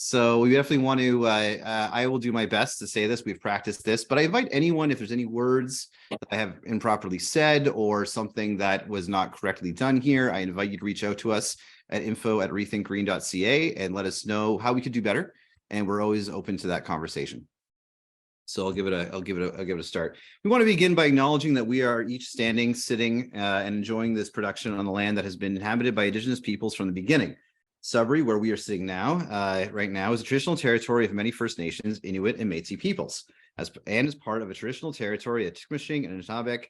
So we definitely want to, I will do my best to say this. We've practiced this, but I invite anyone, if there's any words that I have improperly said or something that was not correctly done here, I invite you to reach out to us at info@rethinkgreen.ca and let us know how we could do better. And we're always open to that conversation. So I'll give it a start. We want to begin by acknowledging that we are each standing, sitting, and enjoying this production on the land that has been inhabited by Indigenous peoples from the beginning. Sudbury, where we are sitting now, right now, is a traditional territory of many First Nations, Inuit, and Métis peoples, as part of a traditional territory at Tikmishing and Anishinaabeg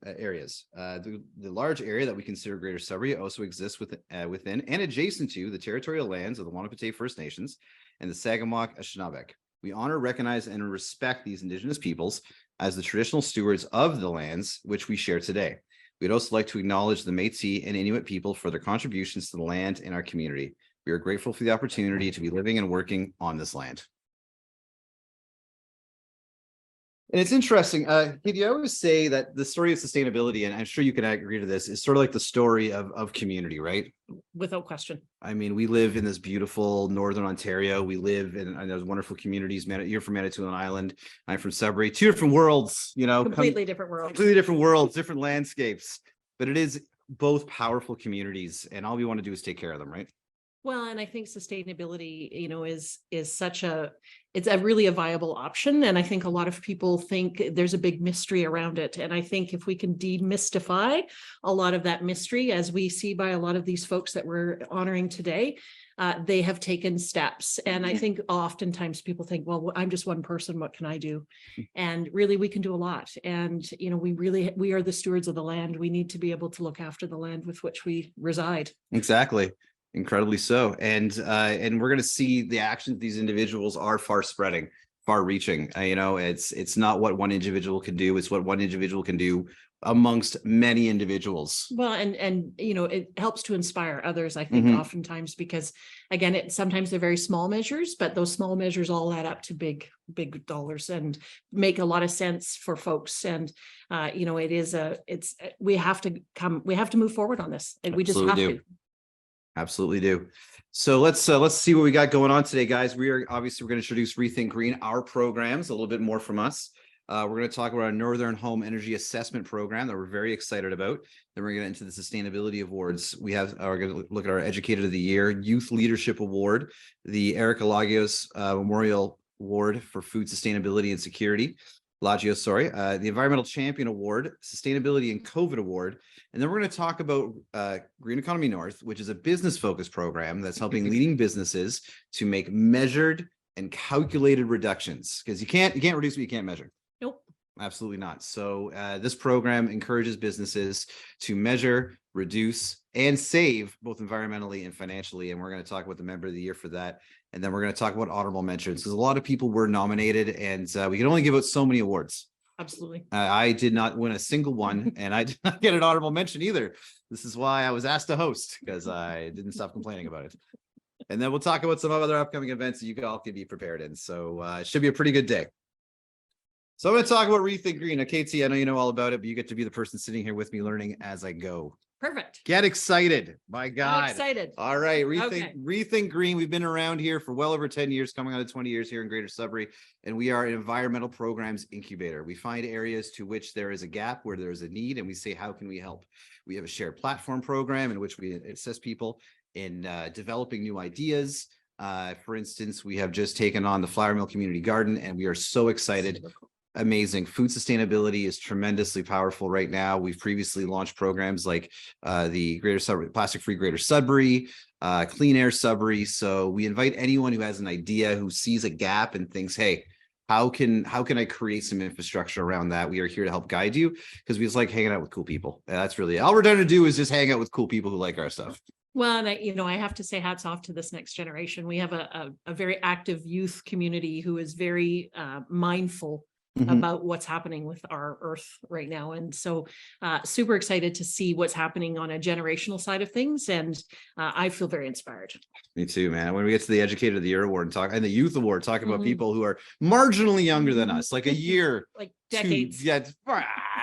areas. The large area that we consider Greater Sudbury also exists within and adjacent to the territorial lands of the Wahnapitae First Nations and the Sagamok Anishinaabeg. We honor, recognize, and respect these Indigenous peoples as the traditional stewards of the lands which we share today. We'd also like to acknowledge the Métis and Inuit people for their contributions to the land and our community. We are grateful for the opportunity to be living and working on this land. And it's interesting, Katie, I always say that the story of sustainability, and I'm sure you can agree to this, is sort of like the story of community, right? Without question. I mean, we live in this beautiful Northern Ontario. We live in those wonderful communities. You're from Manitoulin Island. I'm from Sudbury. Two different worlds, you know. Completely different worlds. Completely different worlds, different landscapes. But it is both powerful communities, and all we want to do is take care of them, right? Well, and I think sustainability, is it's really a viable option. And I think a lot of people think there's a big mystery around it. And I think if we can demystify a lot of that mystery, as we see by a lot of these folks that we're honoring today, they have taken steps. And I think oftentimes people think, well, I'm just one person, what can I do? And really, we can do a lot. And, we are the stewards of the land. We need to be able to look after the land with which we reside. Exactly. Incredibly so. And we're going to see the actions of these individuals are far spreading, far reaching. It's not what one individual can do. It's what one individual can do amongst many individuals. Well, and it helps to inspire others, I think, oftentimes, because again, sometimes they're very small measures, but those small measures all add up to big dollars and make a lot of sense for folks. And we have to move forward on this, and we just have to. Absolutely do. So let's see what we got going on today, guys. We're going to introduce reThink Green, our programs, a little bit more from us. We're going to talk about our Northern Home Energy Assessment Program that we're very excited about. Then we're going to get into the Sustainability Awards. We're going to look at our Educator of the Year, Youth Leadership Award, the Eric Alagios Memorial Award for Food Sustainability and Security. The Environmental Champion Award, Sustainability and COVID Award. And then we're going to talk about Green Economy North, which is a business-focused program that's helping leading businesses to make measured and calculated reductions. Because you can't reduce what you can't measure. Nope. Absolutely not. So this program encourages businesses to measure, reduce, and save both environmentally and financially. And we're going to talk about the Member of the Year for that. And then we're going to talk about honorable mentions, because a lot of people were nominated, and we can only give out so many awards. Absolutely. I did not win a single one, and I did not get an honorable mention either. This is why I was asked to host, because I didn't stop complaining about it. And then we'll talk about some other upcoming events that you all can be prepared in. So it should be a pretty good day. So I'm going to talk about reThink Green. Now, Katie, I know you know all about it, but you get to be the person sitting here with me learning as I go. Perfect. Get excited. My God. I'm excited. All right. reThink Green. We've been around here for well over 10 years, coming on to 20 years here in Greater Sudbury. And we are an environmental programs incubator. We find areas to which there is a gap, where there is a need, and we say, how can we help? We have a shared platform program in which we assist people in developing new ideas. For instance, we have just taken on the Flour Mill Community Garden, and we are so excited. Amazing. Food sustainability is tremendously powerful right now. We've previously launched programs like the Greater Sudbury, Plastic Free Greater Sudbury, Clean Air Sudbury. So we invite anyone who has an idea, who sees a gap and thinks, hey, how can I create some infrastructure around that? We are here to help guide you, because we just like hanging out with cool people. And that's really all we're trying to do, is just hang out with cool people who like our stuff. Well, and I have to say hats off to this next generation. We have a very active youth community who is very mindful about what's happening with our earth right now. And so super excited to see what's happening on a generational side of things. And I feel very inspired. Me too, man. When we get to the Educator of the Year Award and the Youth Award, talking about people who are marginally younger than us, like a year, like Decades.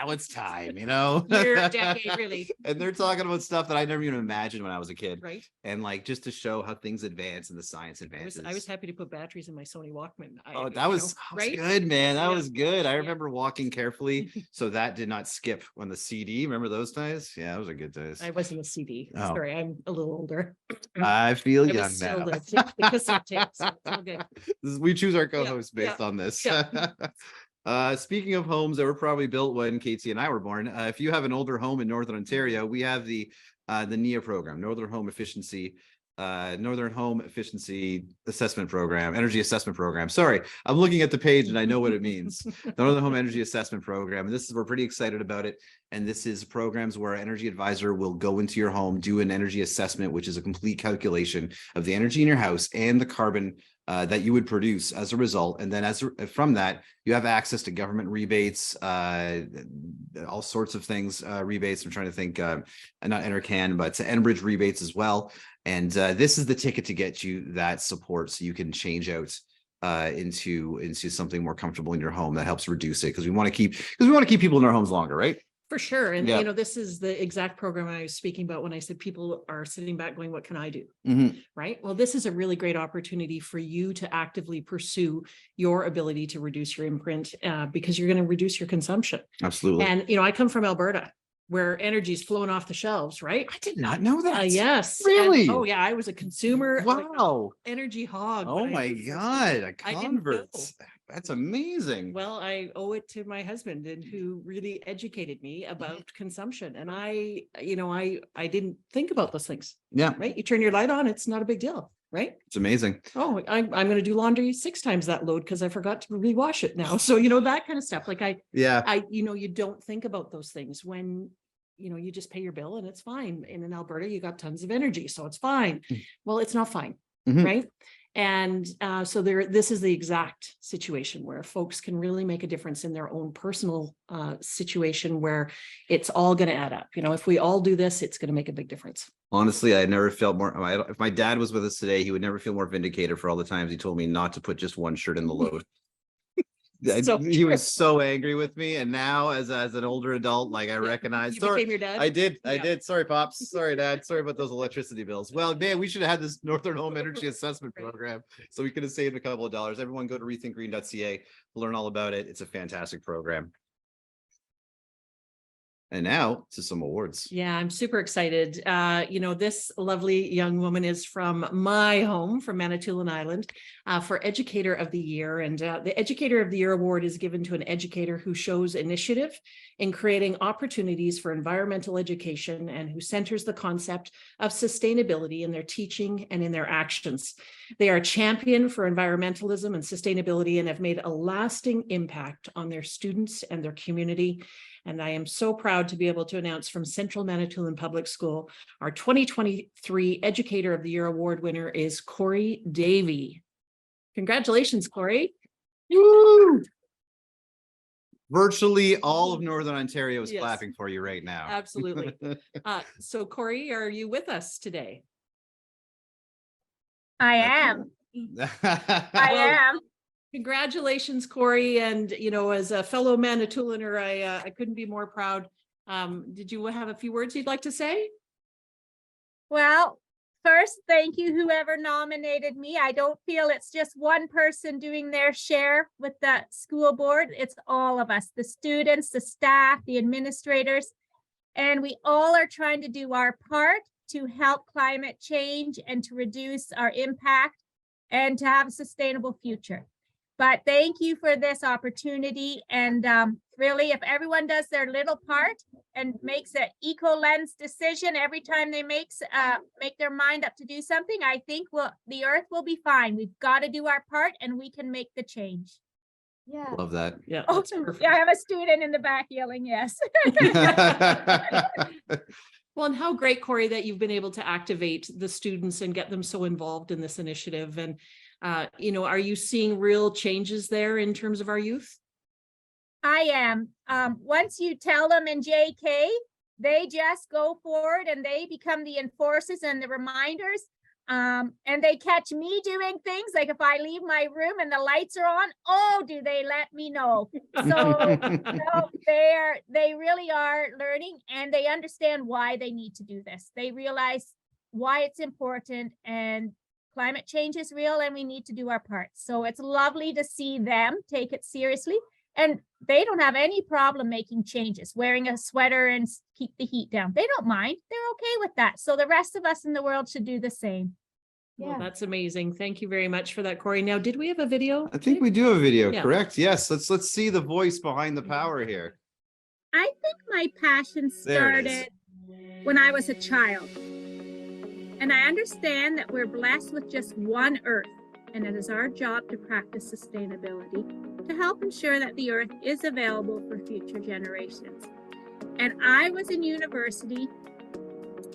What's time, you know? Year, decade, really. And they're talking about stuff that I never even imagined when I was a kid. Right. And like, just to show how things advance and the science advances. I was happy to put batteries in my Sony Walkman. That was right? good, man. That Yeah. was good. I Yeah. remember walking carefully, so that did not skip on the CD. Remember those days? Yeah, those are good days. I wasn't a CD. Oh. Sorry, I'm a little older. I feel I young was still now. the cassette tape, so it's all good. We choose our co-hosts Yeah, based on this. yeah. Speaking of homes that were probably built when Katie and I were born, if you have an older home in Northern Ontario, we have the NEA program, Northern Home Efficiency Assessment Program, Energy Assessment Program. Sorry, I'm looking at the page and I know what it means. The Northern Home Energy Assessment Program. And we're pretty excited about it. And this is programs where an energy advisor will go into your home, do an energy assessment, which is a complete calculation of the energy in your house and the carbon that you would produce as a result. And then from that, you have access to government rebates, all sorts of things, rebates. I'm trying to think, not Enercan, but Enbridge rebates as well. And this is the ticket to get you that support so you can change out into something more comfortable in your home that helps reduce it, because we want to keep people in their homes longer, right? For sure. And Yeah. this is the exact program I was speaking about when I said people are sitting back going, what can I do? Mhm. Right. Well, this is a really great opportunity for you to actively pursue your ability to reduce your imprint because you're going to reduce your consumption. Absolutely. And, I come from Alberta, where energy is flowing off the shelves, right? I did not know that. Yes. Really? Oh yeah. I was a consumer. like, Wow. energy hog. Oh when I my was 16. God. A I didn't convert. know. That's amazing. Well, I owe it to my husband and who really educated me about consumption. And I didn't think about those things, Yeah, right? You turn your light on, it's not a big deal, right? it's amazing. Oh, I'm going to do laundry 6 times that load because I forgot to rewash it now. So, that kind of stuff. Like Yeah. you don't think about those things when, you just pay your bill and it's fine. And in Alberta, you got tons of energy, so it's fine. Well, it's not fine, Mhm. right? And so this is the exact situation where folks can really make a difference in their own personal situation where it's all going to add up. If we all do this, it's going to make a big difference. Honestly, I never felt more. If my dad was with us today, he would never feel more vindicated for all the times he told me not to put just one shirt in the load. So He true. was so angry with me, and now as an older adult, like I recognize. You Sorry, became your dad? I did. Yeah. Sorry, pops. Sorry, dad. Sorry about those electricity bills. Well, man, we should have had this Northern Home Energy Assessment Right. Program, so we could have saved a couple of dollars. Everyone, go to rethinkgreen.ca to learn all about it. It's a fantastic program. And now to some awards. Yeah, I'm super excited. This lovely young woman is from my home, from Manitoulin Island, for Educator of the Year. And the Educator of the Year award is given to an educator who shows initiative in creating opportunities for environmental education and who centers the concept of sustainability in their teaching and in their actions. They are a champion for environmentalism and sustainability and have made a lasting impact on their students and their community. And I am so proud to be able to announce from Central Manitoulin Public School, our 2023 Educator of the Year Award winner is Corey Davey. Congratulations, Corey. Woo! Virtually all of Northern Ontario is Yes. clapping for you right now. Absolutely. So Corey, are you with us today? I am. I am. Congratulations, Corey. And, as a fellow Manitouliner, I couldn't be more proud. Did you have a few words you'd like to say? Well, first, thank you, whoever nominated me. I don't feel it's just one person doing their share with the school board. It's all of us, the students, the staff, the administrators, and we all are trying to do our part to help climate change and to reduce our impact and to have a sustainable future. But thank you for this opportunity. And really, if everyone does their little part and makes an eco-lens decision every time they make their mind up to do something, I think the earth will be fine. We've got to do our part and we can make the change. Yeah. Love that. Yeah. Oh, That's perfect. yeah, I have a student in the back yelling yes. Well, and how great, Corey, that you've been able to activate the students and get them so involved in this initiative. And, are you seeing real changes there in terms of our youth? I am. Once you tell them in JK, they just go forward and they become the enforcers and the reminders. And they catch me doing things like if I leave my room and the lights are on, oh, do they let me know? So they really are learning, and they understand why they need to do this. They realize why it's important, and climate change is real and we need to do our part. So it's lovely to see them take it seriously, and they don't have any problem making changes, wearing a sweater and keep the heat down. They don't mind. They're okay with that. So the rest of us in the world should do the same. Well, that's amazing. Thank you very much for that, Corey. Now, did we have a video? I think we do have a video, Yeah. correct? Yes, let's see the voice behind the power here. I think my passion There it is. started when I was a child. And I understand that we're blessed with just one earth, and it is our job to practice sustainability to help ensure that the earth is available for future generations. And I was in university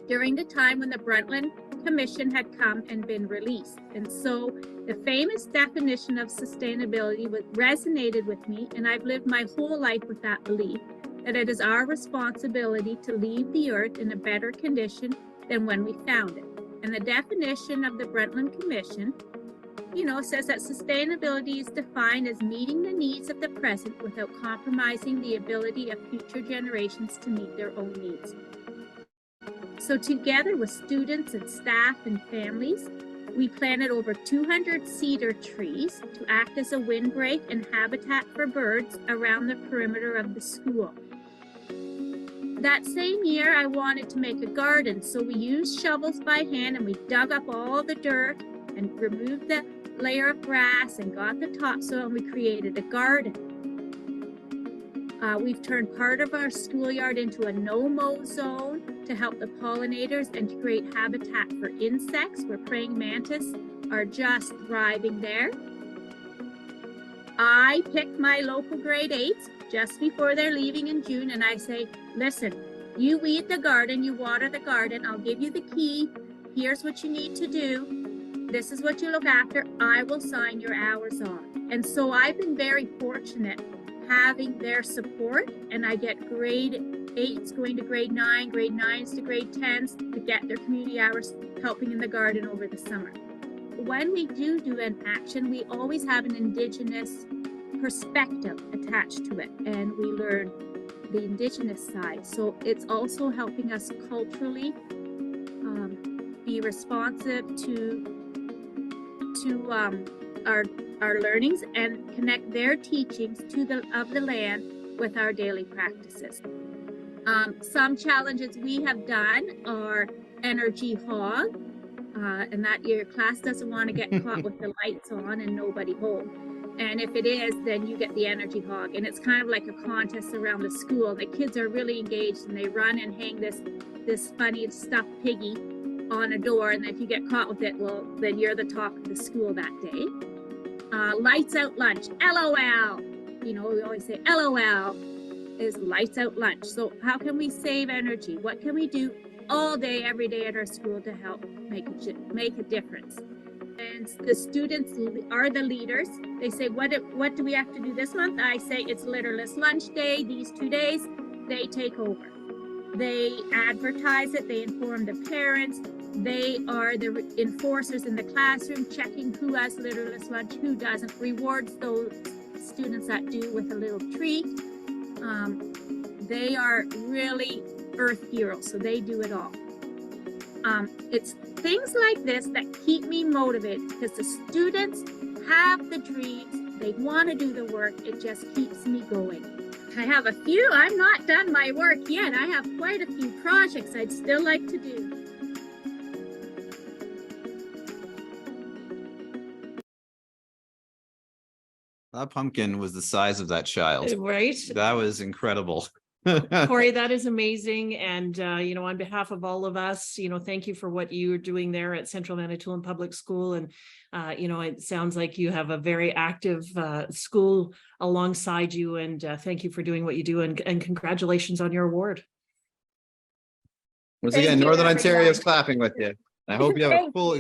during the time when the Brundtland Commission had come and been released. And so the famous definition of sustainability resonated with me, and I've lived my whole life with that belief that it is our responsibility to leave the earth in a better condition than when we found it. And the definition of the Brundtland Commission, says that sustainability is defined as meeting the needs of the present without compromising the ability of future generations to meet their own needs. So together with students and staff and families, we planted over 200 cedar trees to act as a windbreak and habitat for birds around the perimeter of the school. That same year, I wanted to make a garden, so we used shovels by hand and we dug up all the dirt and removed the layer of grass and got the topsoil, and we created a garden. We've turned part of our schoolyard into a no-mow zone to help the pollinators and to create habitat for insects where praying mantis are just thriving there. I pick my local grade 8s just before they're leaving in June, and I say, listen, you weed the garden, you water the garden, I'll give you the key, here's what you need to do, this is what you look after, I will sign your hours on. And so I've been very fortunate having their support, and I get grade 8s going to grade 9, grade 9s to grade 10s to get their community hours helping in the garden over the summer. When we do an action, we always have an Indigenous perspective attached to it, and we learn the Indigenous side. So it's also helping us culturally be responsive to our learnings and connect their teachings of the land with our daily practices. Some challenges we have done are energy hog, and that your class doesn't want to get caught with the lights on and nobody home. And if it is, then you get the energy hog. And it's kind of like a contest around the school. The kids are really engaged, and they run and hang this funny stuffed piggy on a door. And if you get caught with it, well, then you're the talk of the school that day. Lights out lunch, LOL. We always say LOL is lights out lunch. So how can we save energy? What can we do all day, every day at our school to help make a difference? And the students are the leaders. They say, what do we have to do this month? I say, it's litterless lunch day. These 2 days, they take over. They advertise it. They inform the parents. They are the enforcers in the classroom, checking who has litterless lunch, who doesn't, rewards those students that do with a little treat. They are really earth heroes, so they do it all. It's things like this that keep me motivated, because the students have the dreams, they want to do the work, it just keeps me going. I have a few, I'm not done my work yet. I have quite a few projects I'd still like to do. That pumpkin was the size of that child. Right. That was incredible. Corey, that is amazing. And, on behalf of all of us, thank you for what you're doing there at Central Manitoulin Public School. And, it sounds like you have a very active school alongside you. And thank you for doing what you do. And congratulations on your award. Once Thank again, you, Northern everyone. Ontario is clapping with you. I hope you have a Thank full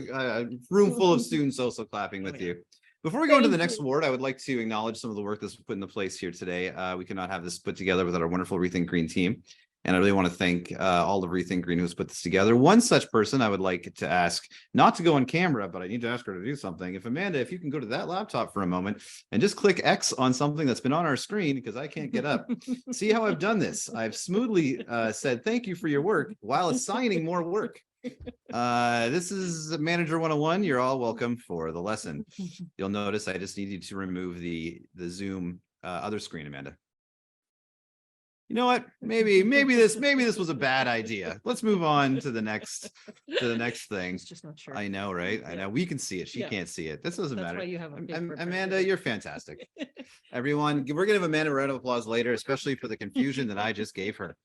room full of students also clapping with you. Before we go into the next award, I would like to acknowledge some of the work that's put into place here today. We cannot have this put together without our wonderful reThink Green team. And I really want to thank all of reThink Green who's put this together. One such person I would like to ask, not to go on camera, but I need to ask her to do something. If Amanda, if you can go to that laptop for a moment and just click X on something that's been on our screen because I can't get up. See how I've done this? I've smoothly said thank you for your work while assigning more work. This is Manager 101. You're all welcome for the lesson. You'll notice I just needed to remove the Zoom other screen, Amanda. You know what? Maybe this was a bad idea. Let's move on to the next thing. It's just not sure. I know, right? I Yeah. know we can see it. She Yeah. can't see it. This doesn't That's matter. why you have a big Amanda, you're fantastic. Everyone, we're gonna give Amanda a round of applause later, especially for the confusion that I just gave her.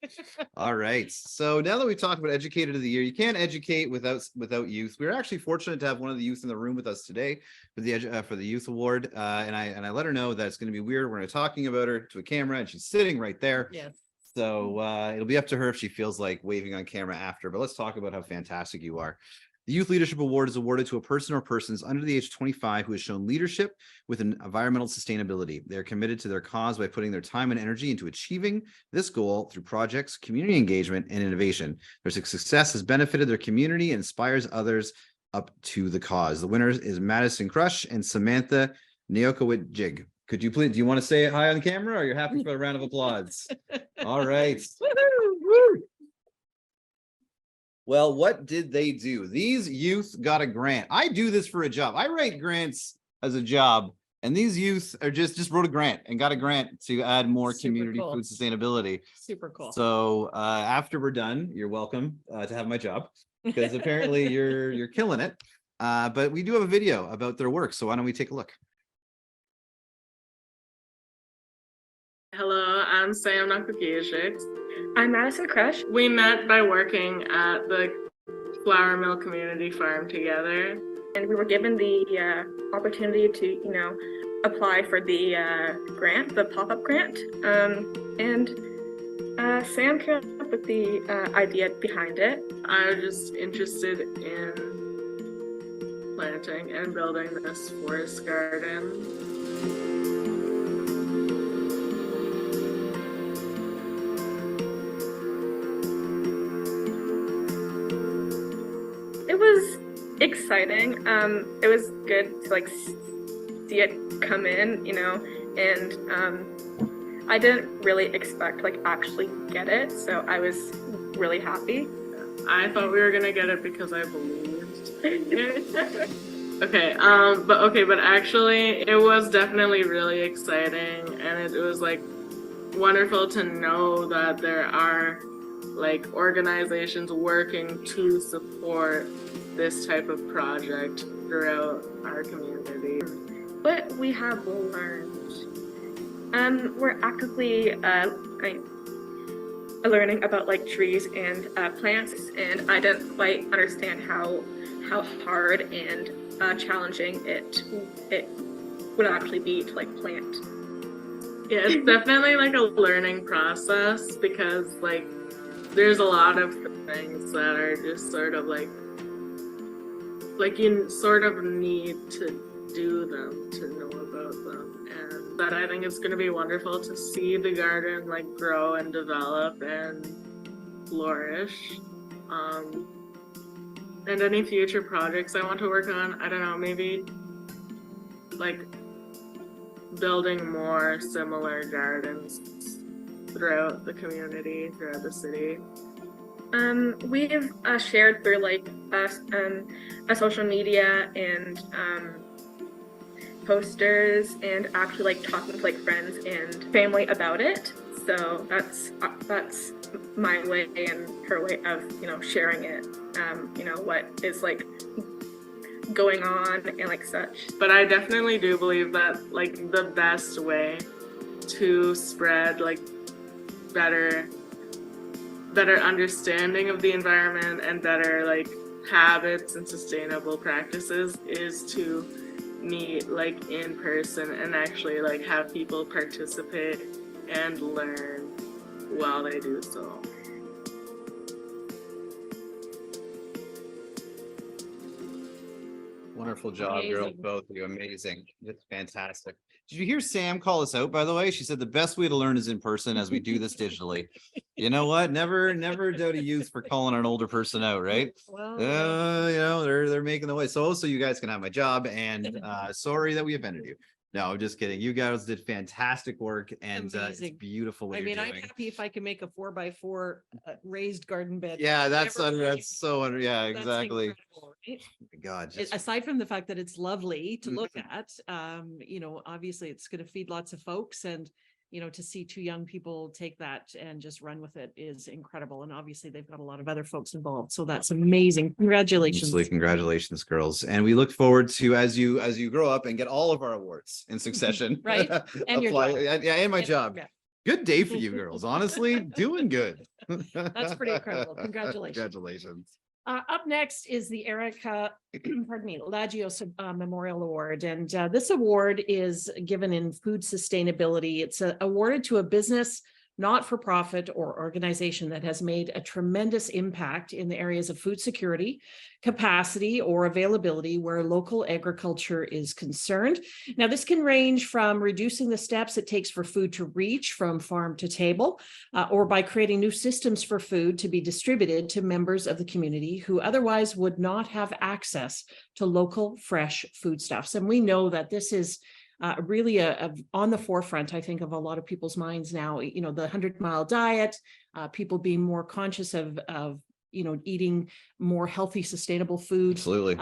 All right. So now that we talked about Educator of the Year, you can't educate without youth. We're actually fortunate to have one of the youth in the room with us today for the Youth Award. And I let her know that it's going to be weird. We're going to be talking about her to a camera, and she's sitting right there. Yes. So it'll be up to her if she feels like waving on camera after. But let's talk about how fantastic you are. The Youth Leadership Award is awarded to a person or persons under the age of 25 who has shown leadership with an environmental sustainability. They are committed to their cause by putting their time and energy into achieving this goal through projects, community engagement, and innovation. Their success has benefited their community and inspires others up to the cause. The winners is Madison Crush and Samantha Neokowit-Jig. Could you please, do you want to say it hi on camera, or you're happy for a round of applause? All right. Well, what did they do? These youth got a grant. I do this for a job. I write grants as a job, and these youth are just wrote a grant and got a grant to add more Super community cool. food sustainability. Super cool. So after we're done, you're welcome to have my job, because apparently you're killing it. But we do have a video about their work. So why don't we take a look? Hello, I'm Sam Nakagijik. I'm Madison Crush. We met by working at the Flour Mill Community Farm together. And we were given the opportunity to, apply for the grant, the pop-up grant. And Sam came up with the idea behind it. I was just interested in planting and building this forest garden. It was exciting. It was good to see it come in, and I didn't really expect actually get it, so I was really happy. I thought we were gonna get it because I believed. But actually it was definitely really exciting, and it was wonderful to know that there are organizations working to support this type of project throughout our community. What we have learned, we're actively learning about trees and plants, and I didn't quite understand how hard and challenging it would actually be to plant. Yeah, it's definitely a learning process, because there's a lot of things that are just sort of you sort of need to do them to know about them, and that I think it's going to be wonderful to see the garden grow and develop and flourish. And any future projects I want to work on, I don't know, maybe building more similar gardens throughout the community, throughout the city. We've shared through a social media and posters, and actually talking to friends and family about it. So that's my way and her way of sharing it. What is going on and such. But I definitely do believe that the best way to spread better understanding of the environment and better habits and sustainable practices is to meet in person and actually have people participate and learn while they do so. Wonderful job, girls. Amazing. Both of you. Amazing. It's fantastic. Did you hear Sam call us out, by the way? She said the best way to learn is in person as we do this digitally. You know what? Never doubt a youth for calling an older person out, right? Well, You know, they're making the way. So you guys can have my job, and sorry that we offended you. No, I'm just kidding. You guys did fantastic work, and it's Amazing. beautiful what I you're mean, I'm doing. happy if I can make a 4x4 raised garden bed. Yeah, that's Never mind. yeah, That's exactly. incredible, right? Oh my God, just Aside from the fact that it's lovely to look Mm-hmm. at, you know, obviously it's going to feed lots of folks, and you know, to see two young people take that and just run with it is incredible. And obviously they've got a lot of other folks involved, so that's amazing. Congratulations. Absolutely. Congratulations, girls. And we look forward to as you grow up and get all of our awards in succession. Right. And your Apply- job. Yeah, and my job. Yeah, Good day for you girls. Honestly, doing good. that's pretty incredible. Congratulations. Congratulations. Up next is the Erica, pardon me, Lagios Memorial Award. And this award is given in food sustainability. It's awarded to a business, not-for-profit or organization that has made a tremendous impact in the areas of food security, capacity, or availability where local agriculture is concerned. Now, this can range from reducing the steps it takes for food to reach from farm to table, or by creating new systems for food to be distributed to members of the community who otherwise would not have access to local fresh foodstuffs. And we know that this is really on the forefront, I think, of a lot of people's minds now. You know, the 100-mile diet, people being more conscious of you know, eating more healthy, sustainable foods. Absolutely.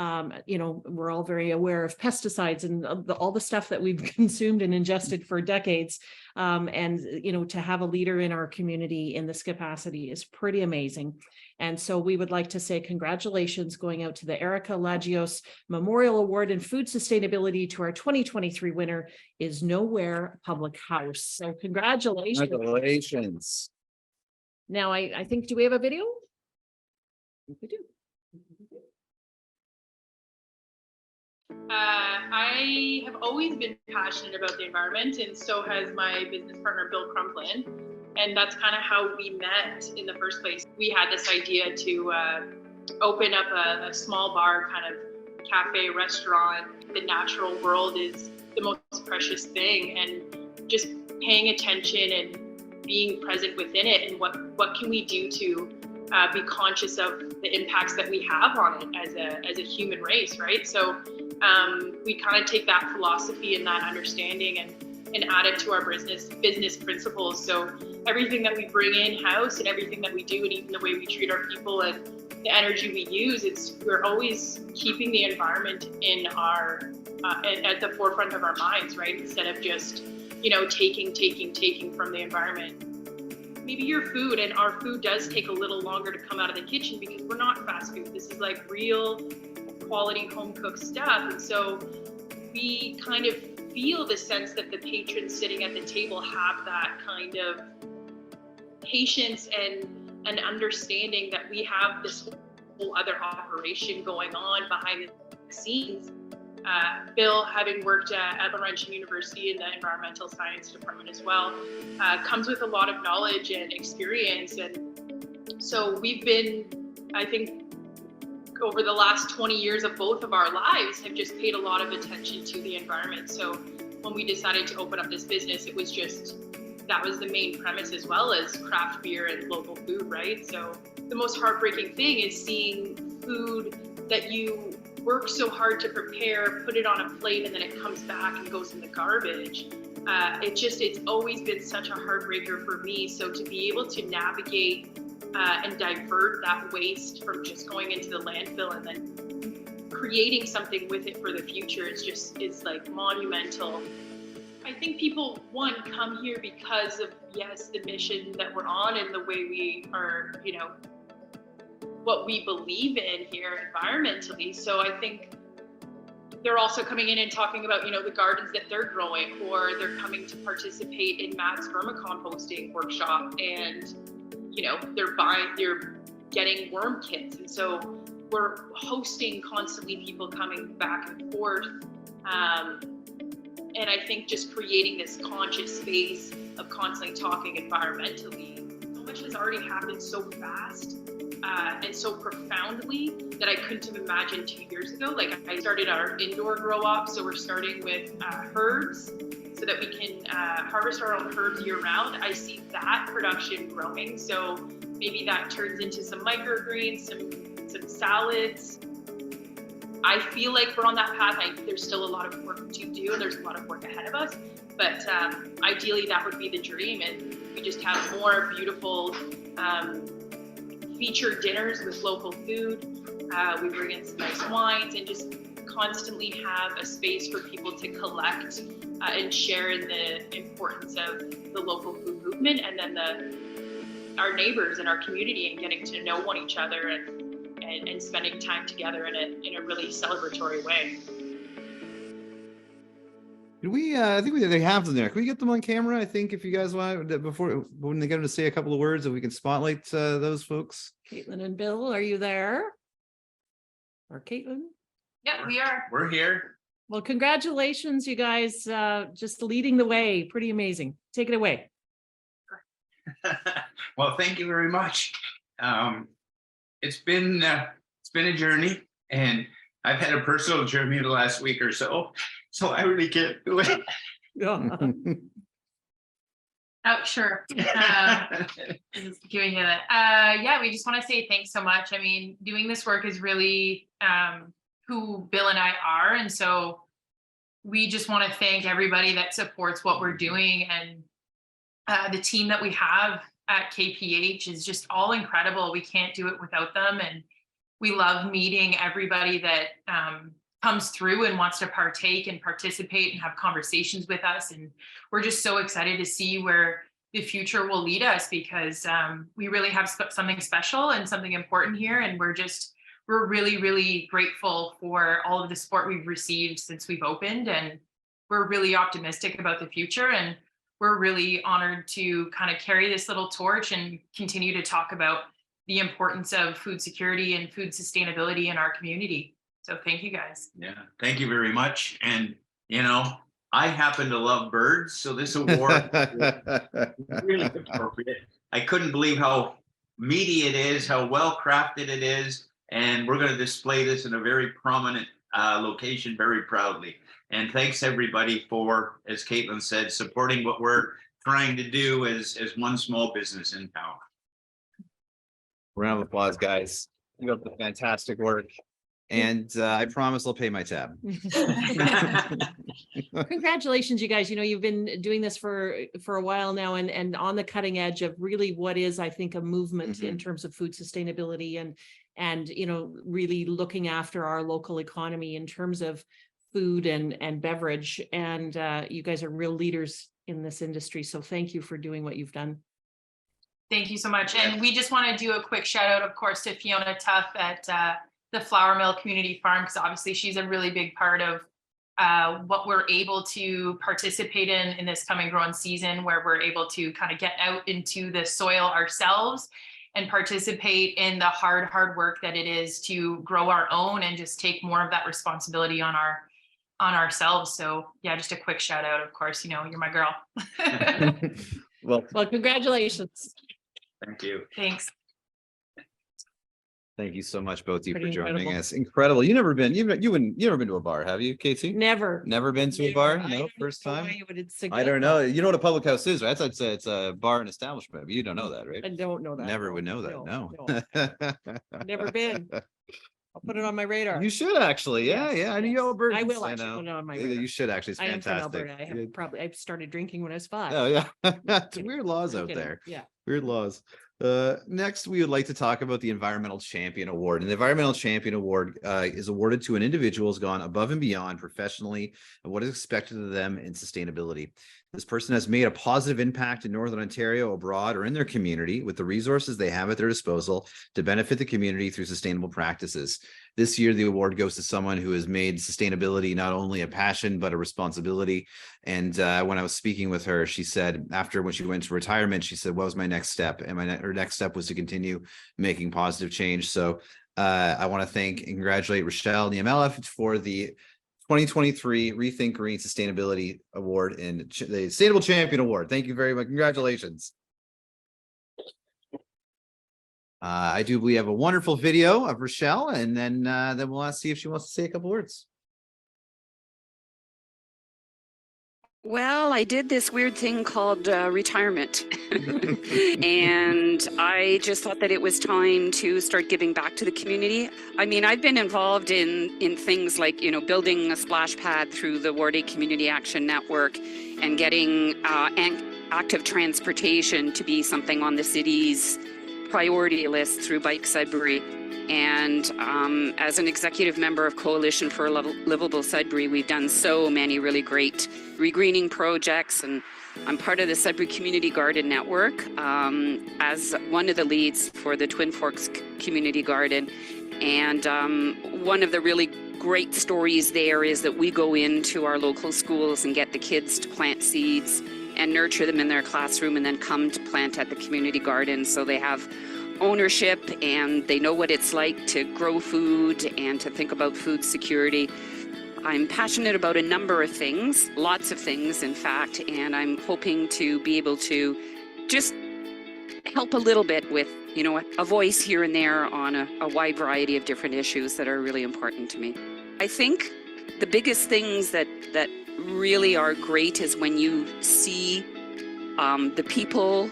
You know, we're all very aware of pesticides and all the stuff that we've consumed and ingested for decades. And, you know, to have a leader in our community in this capacity is pretty amazing. And so we would like to say congratulations going out to the Erica Lagios Memorial Award in Food Sustainability to our 2023 winner is Nowhere Public House. So congratulations. Congratulations. Now, I think, do we have a video? We do. I have always been passionate about the environment, and so has my business partner, Bill Crumplin. And that's kind of how we met in the first place. We had this idea to open up a small bar, kind of cafe, restaurant. The natural world is the most precious thing, and just paying attention and being present within it, and what can we do to be conscious of the impacts that we have on it as a human race, right? So we kind of take that philosophy and that understanding and add it to our business principles. So everything that we bring in-house and everything that we do, and even the way we treat our people and the energy we use, we're always keeping the environment in our at the forefront of our minds, right? Instead of just, you know, taking from the environment. Maybe your food, and our food does take a little longer to come out of the kitchen because we're not fast food. This is like real quality home cooked stuff. And so we kind of feel the sense that the patrons sitting at the table have that kind of patience and understanding that we have this whole other operation going on behind the scenes. Bill, having worked at Laurentian University in the environmental science department as well, comes with a lot of knowledge and experience. And so we've been, I think, over the last 20 years of both of our lives have just paid a lot of attention to the environment. So when we decided to open up this business, it was just, that was the main premise, as well as craft beer and local food, right? So the most heartbreaking thing is seeing food that you work so hard to prepare, put it on a plate, and then it comes back and goes in the garbage. It's always been such a heartbreaker for me. So to be able to navigate and divert that waste from just going into the landfill and then creating something with it for the future is like monumental. I think people, one, come here because of, yes, the mission that we're on and the way we are, you know, what we believe in here environmentally. So I think they're also coming in and talking about, you know, the gardens that they're growing, or they're coming to participate in Matt's vermicomposting workshop, and, you know, they're getting worm kits. And so we're hosting constantly people coming back and forth. And I think just creating this conscious space of constantly talking environmentally. So much has already happened so fast and so profoundly that I couldn't have imagined 2 years ago. Like I started our indoor grow op, so we're starting with herbs so that we can harvest our own herbs year round. I see that production growing, so maybe that turns into some microgreens, some salads. I feel like we're on that path. There's still a lot of work to do, and there's a lot of work ahead of us. But ideally, that would be the dream, and we just have more beautiful featured dinners with local food. We bring in some nice wines, and just constantly have a space for people to collect and share in the importance of the local food movement, and then our neighbors and our community, and getting to know each other and spending time together in a really celebratory way. Can we, I think they have them there. Can we get them on camera? I think if you guys want, before, when they get them to say a couple of words, if we can spotlight those folks. Caitlin and Bill, are you there? Or Caitlin? Yeah, we are. We're here. Well, congratulations, you guys, just leading the way. Pretty amazing. Take it away. Well, thank you very much. It's been a journey, and I've had a personal journey the last week or so I really can't do it. Yeah. Oh, sure. Just giving you that. Yeah, we just want to say thanks so much. I mean, doing this work is really who Bill and I are. And so we just want to thank everybody that supports what we're doing. And the team that we have at KPH is just all incredible. We can't do it without them. And we love meeting everybody that comes through and wants to partake and participate and have conversations with us. And we're just so excited to see where the future will lead us, because we really have something special and something important here. And we're really, really grateful for all of the support we've received since we've opened. And we're really optimistic about the future. And we're really honored to kind of carry this little torch and continue to talk about the importance of food security and food sustainability in our community. So thank you guys. Yeah, thank you very much. And, you know, I happen to love birds, so this award is really appropriate. I couldn't believe how meaty it is, how well crafted it is. And we're going to display this in a very prominent location very proudly. And thanks everybody for, as Caitlin said, supporting what we're trying to do as one small business in town. Round of applause, guys. You got the fantastic work. And I promise I'll pay my tab. Congratulations, you guys. You know, you've been doing this for a while now, and on the cutting edge of really what is, I think, a movement in terms of food sustainability and you know, really looking after our local economy in terms of food and beverage. And you guys are real leaders in this industry. So thank you for doing what you've done. Thank you so much. And we just want to do a quick shout out, of course, to Fiona Tuff at the Flour Mill Community Farm, because obviously she's a really big part of what we're able to participate in this coming growing season, where we're able to kind of get out into the soil ourselves and participate in the hard work that it is to grow our own and just take more of that responsibility on ourselves. So yeah, just a quick shout out. Of course, you know, you're my girl. Well, Congratulations. Thank you. Thanks. thank you so much, both of you, for Pretty joining incredible. us. Incredible. You never been to a bar, have you, Casey? Never. Never been to a bar? No, first time? I don't know. You know what a public house is, right? It's a bar and establishment, but you don't know that, right? I don't know that. Never would know that. No. Never been. I'll put it on my radar. You should actually. Yeah. Yes, I knew yes. you Albertans. I will actually know. put it on my Yeah, radar. you should actually. It's I am from fantastic. Alberta. I started drinking when I was 5. Oh yeah. It's Kidding. weird laws I'm out kidding. there. Yeah. Weird laws. Next, we would like to talk about the Environmental Champion Award. And the Environmental Champion Award is awarded to an individual who's gone above and beyond professionally and what is expected of them in sustainability. This person has made a positive impact in Northern Ontario, abroad, or in their community with the resources they have at their disposal to benefit the community through sustainable practices. This year, the award goes to someone who has made sustainability not only a passion, but a responsibility. And when I was speaking with her, she said, when she went to retirement, she said, what was my next step? And her next step was to continue making positive change. So I want to thank and congratulate Rochelle Niemelef for the 2023 reThink Green Sustainability Award and the Sustainable Champion Award. Thank you very much. Congratulations. I do believe we have a wonderful video of Rochelle, and then we'll see if she wants to say a couple words. Well, I did this weird thing called retirement. And I just thought that it was time to start giving back to the community. I mean, I've been involved in things like, building a splash pad through the Ward 8 Community Action Network and getting active transportation to be something on the city's priority list through Bike Sudbury. And as an executive member of Coalition for a Livable Sudbury, we've done so many really great regreening projects, and I'm part of the Sudbury Community Garden Network as one of the leads for the Twin Forks Community Garden. And one of the really great stories there is that we go into our local schools and get the kids to plant seeds and nurture them in their classroom, and then come to plant at the community garden, so they have ownership and they know what it's like to grow food and to think about food security. I'm passionate about a number of things, lots of things, in fact, and I'm hoping to be able to just help a little bit with, a voice here and there on a wide variety of different issues that are really important to me. I think the biggest things that really are great is when you see the people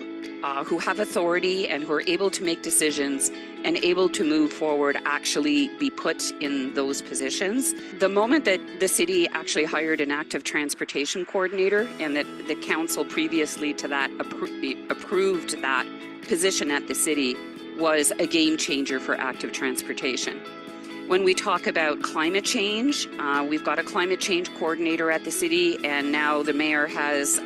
who have authority and who are able to make decisions and able to move forward actually be put in those positions. The moment that the city actually hired an active transportation coordinator, and that the council previously to that approved that position at the city, was a game changer for active transportation. When we talk about climate change, we've got a climate change coordinator at the city, and now the mayor has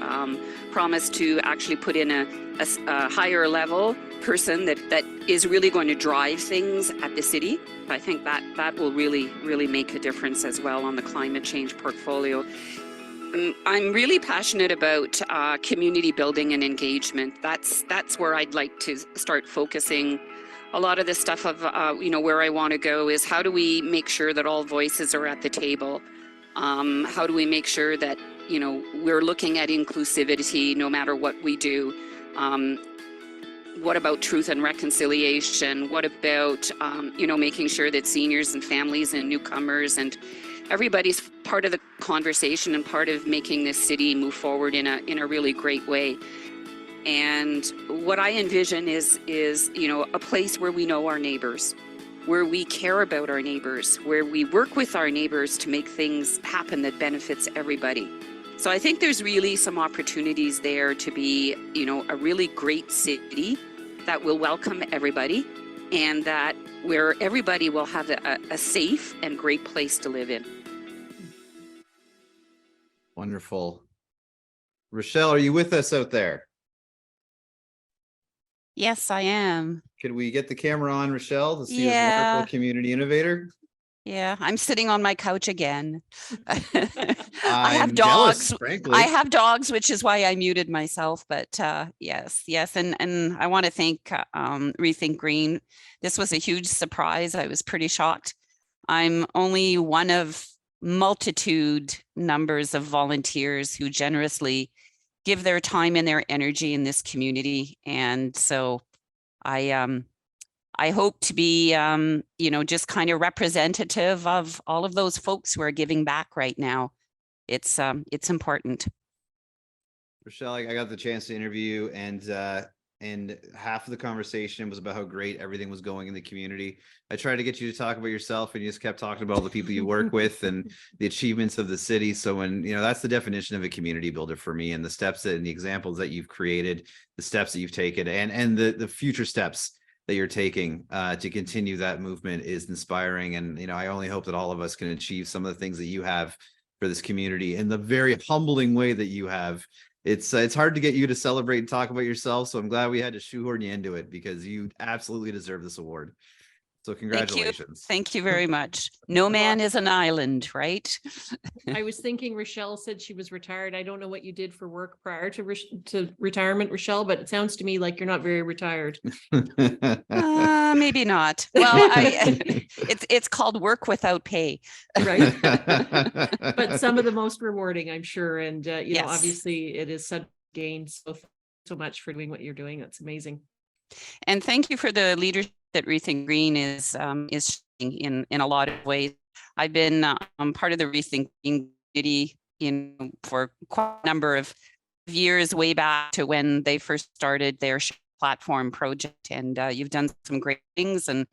promised to actually put in a higher level person that is really going to drive things at the city. I think that will really make a difference as well on the climate change portfolio. I'm really passionate about community building and engagement. That's where I'd like to start focusing. A lot of the stuff of, where I want to go is, how do we make sure that all voices are at the table? How do we make sure that, we're looking at inclusivity no matter what we do? What about truth and reconciliation? What about, making sure that seniors and families and newcomers and everybody's part of the conversation and part of making this city move forward in a really great way? And what I envision is a place where we know our neighbors, where we care about our neighbors, where we work with our neighbors to make things happen that benefits everybody. So I think there's really some opportunities there to be, a really great city that will welcome everybody, and that where everybody will have a safe and great place to live in. Wonderful. Rochelle, are you with us out there? Yes, I am. Could we get the camera on Rochelle to see this Yeah. wonderful community innovator? Yeah, I'm sitting on my couch again. I I'm have jealous, dogs. frankly. I have dogs, which is why I muted myself. But yes. And I want to thank reThink Green. This was a huge surprise. I was pretty shocked. I'm only one of multitude numbers of volunteers who generously give their time and their energy in this community. And so I hope to be, just kind of representative of all of those folks who are giving back right now. It's important. Rochelle, I got the chance to interview you, and half of the conversation was about how great everything was going in the community. I tried to get you to talk about yourself, and you just kept talking about all the people you work with and the achievements of the city. So when, that's the definition of a community builder for me, and the steps and the examples that you've created, the steps that you've taken, and the future steps that you're taking to continue that movement is inspiring. And, I only hope that all of us can achieve some of the things that you have for this community in the very humbling way that you have. It's hard to get you to celebrate and talk about yourself. So I'm glad we had to shoehorn you into it, because you absolutely deserve this award. So congratulations. Thank you very much. No man is an island, right? I was thinking Rochelle said she was retired. I don't know what you did for work prior to retirement, Rochelle, but it sounds to me like you're not very retired. Maybe not. Well, it's called work without pay. Right. But some of the most rewarding, I'm sure. And, Yes. obviously it is such gain. So much for doing what you're doing. That's amazing. And thank you for the leadership that reThink Green is showing in a lot of ways. I've been part of the reThink Green community for quite a number of years, way back to when they first started their platform project, and you've done some great things, and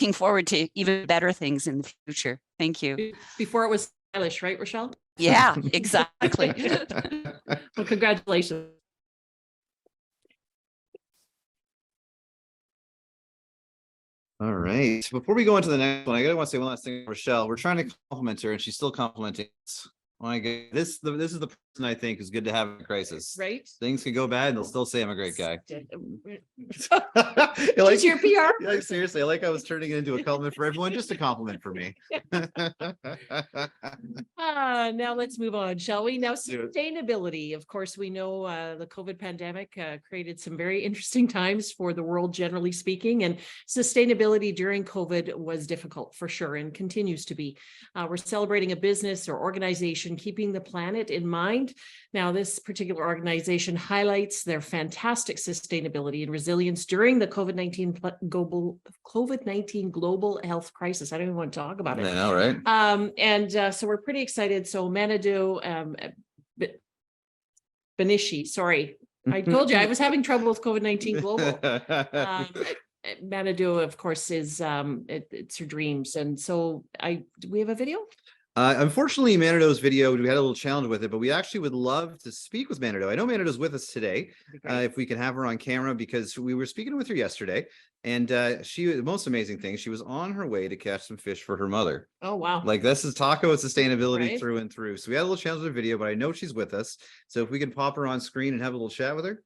looking forward to even better things in the future. Thank you. Before it was stylish, right, Rochelle? Yeah, exactly. Well, congratulations. All right. Before we go into the next one, I want to say one last thing, Rochelle. We're trying to compliment her, and she's still complimenting us. This is the person I think is good to have in a crisis. Right? Things can go bad, and they'll still say I'm a great guy. It's your PR. Yeah, seriously, I was turning it into a compliment for everyone, just a compliment for me. Now let's move on, shall we? Now, Let's do it. sustainability. Of course, we know the COVID pandemic created some very interesting times for the world, generally speaking, and sustainability during COVID was difficult for sure and continues to be. We're celebrating a business or organization keeping the planet in mind. Now, this particular organization highlights their fantastic sustainability and resilience during the COVID-19 global health crisis. I don't even want to talk about it. Yeah, all right. So we're pretty excited. So Manado Benishi, sorry, I told you I was having trouble with COVID-19 global. Manado, of course, is it's her dreams, and so do we have a video? Unfortunately, Manado's video, we had a little challenge with it, but we actually would love to speak with Manado. I know Manado's with us today. If we can have her on camera, because we were speaking with her yesterday, and the most amazing thing, she was on her way to catch some fish for her mother. Oh, wow. Like, this is taco sustainability Right. through and through. So we had a little challenge with the video, but I know she's with us. So if we can pop her on screen and have a little chat with her.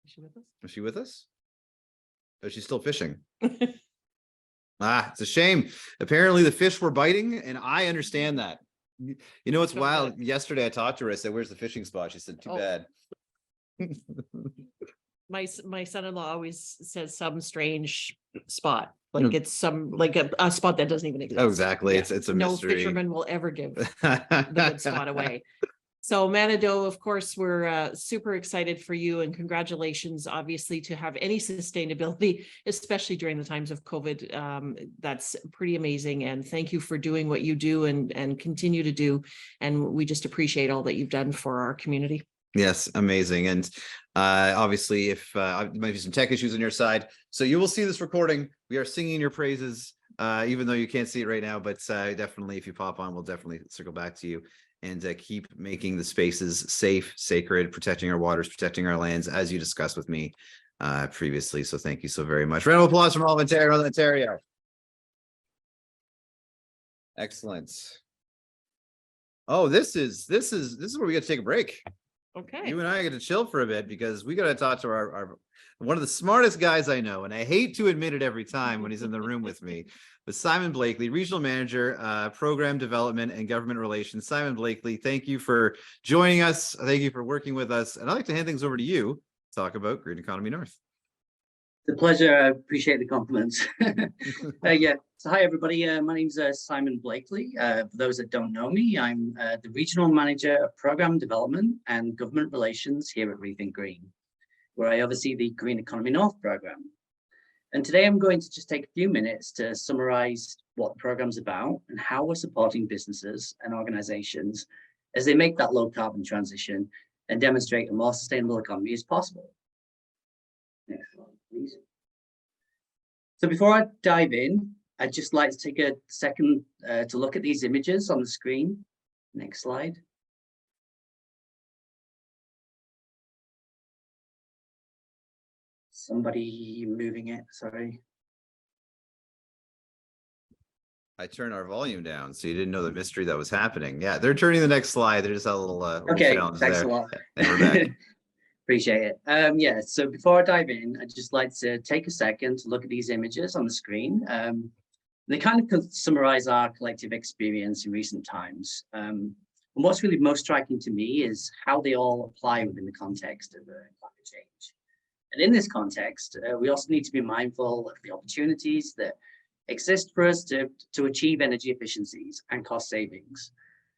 Is she with us? Is she with us? Oh, she's still fishing. It's a shame. Apparently the fish were biting, and I understand that. You know, it's So wild. good. Yesterday I talked to her. I said, "Where's the fishing spot?" She said, "Too Oh. bad." My son-in-law always says some strange spot, like it's some like a spot that doesn't even exist. Oh, exactly. Yeah. It's a No mystery. fisherman will ever give the good spot away. So Manado, of course, we're super excited for you, and congratulations, obviously, to have any sustainability, especially during the times of COVID. That's pretty amazing. And thank you for doing what you do and continue to do. And we just appreciate all that you've done for our community. Yes, amazing. And obviously, if there might be some tech issues on your side, so you will see this recording. We are singing your praises, even though you can't see it right now. But definitely, if you pop on, we'll definitely circle back to you and keep making the spaces safe, sacred, protecting our waters, protecting our lands, as you discussed with me previously. So thank you so very much. Round of applause from all of Ontario, Northern Ontario. Excellent. Oh, this is where we got to take a break. Okay. You and I get to chill for a bit, because we got to talk to our one of the smartest guys I know, and I hate to admit it every time when he's in the room with me, but Simon Blakely, Regional Manager, Program Development and Government Relations. Simon Blakely, thank you for joining us. Thank you for working with us. And I'd like to hand things over to you to talk about Green Economy North. It's a pleasure. I appreciate the compliments. Yeah. So hi, everybody. My name's Simon Blakely. For those that don't know me, I'm the Regional Manager of Program Development and Government Relations here at reThink Green, where I oversee the Green Economy North program. And today I'm going to just take a few minutes to summarize what the program's about and how we're supporting businesses and organizations as they make that low carbon transition and demonstrate a more sustainable economy as possible. Next slide, please. So before I dive in, I'd just like to take a second to look at these images on the screen. Next slide. Somebody moving it, sorry. I turned our volume down, so you didn't know the mystery that was happening. Yeah, they're turning the next slide. They just had a little, Okay, challenge thanks there. a lot. And we're back. Appreciate it. Yeah, so before I dive in, I'd just like to take a second to look at these images on the screen. They kind of summarize our collective experience in recent times. And what's really most striking to me is how they all apply within the context of climate change. And in this context, we also need to be mindful of the opportunities that exist for us to achieve energy efficiencies and cost savings.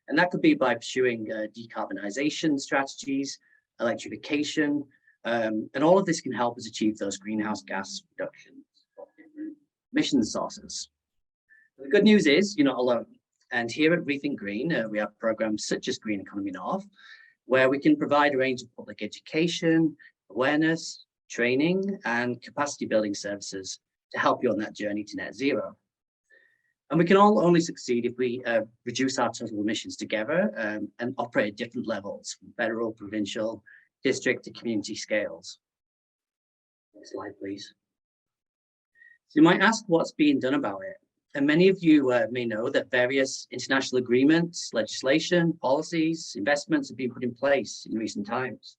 And that could be by pursuing decarbonization strategies, electrification, And all of this can help us achieve those greenhouse gas reductions of different emission sources. The good news is you're not alone. And here at reThink Green, we have programs such as Green Economy North, where we can provide a range of public education, awareness, training, and capacity building services to help you on that journey to net zero. And we can all only succeed if we reduce our total emissions together and operate at different levels, from federal, provincial, district to community scales. Next slide, please. So you might ask what's being done about it. And many of you may know that various international agreements, legislation, policies, investments have been put in place in recent times.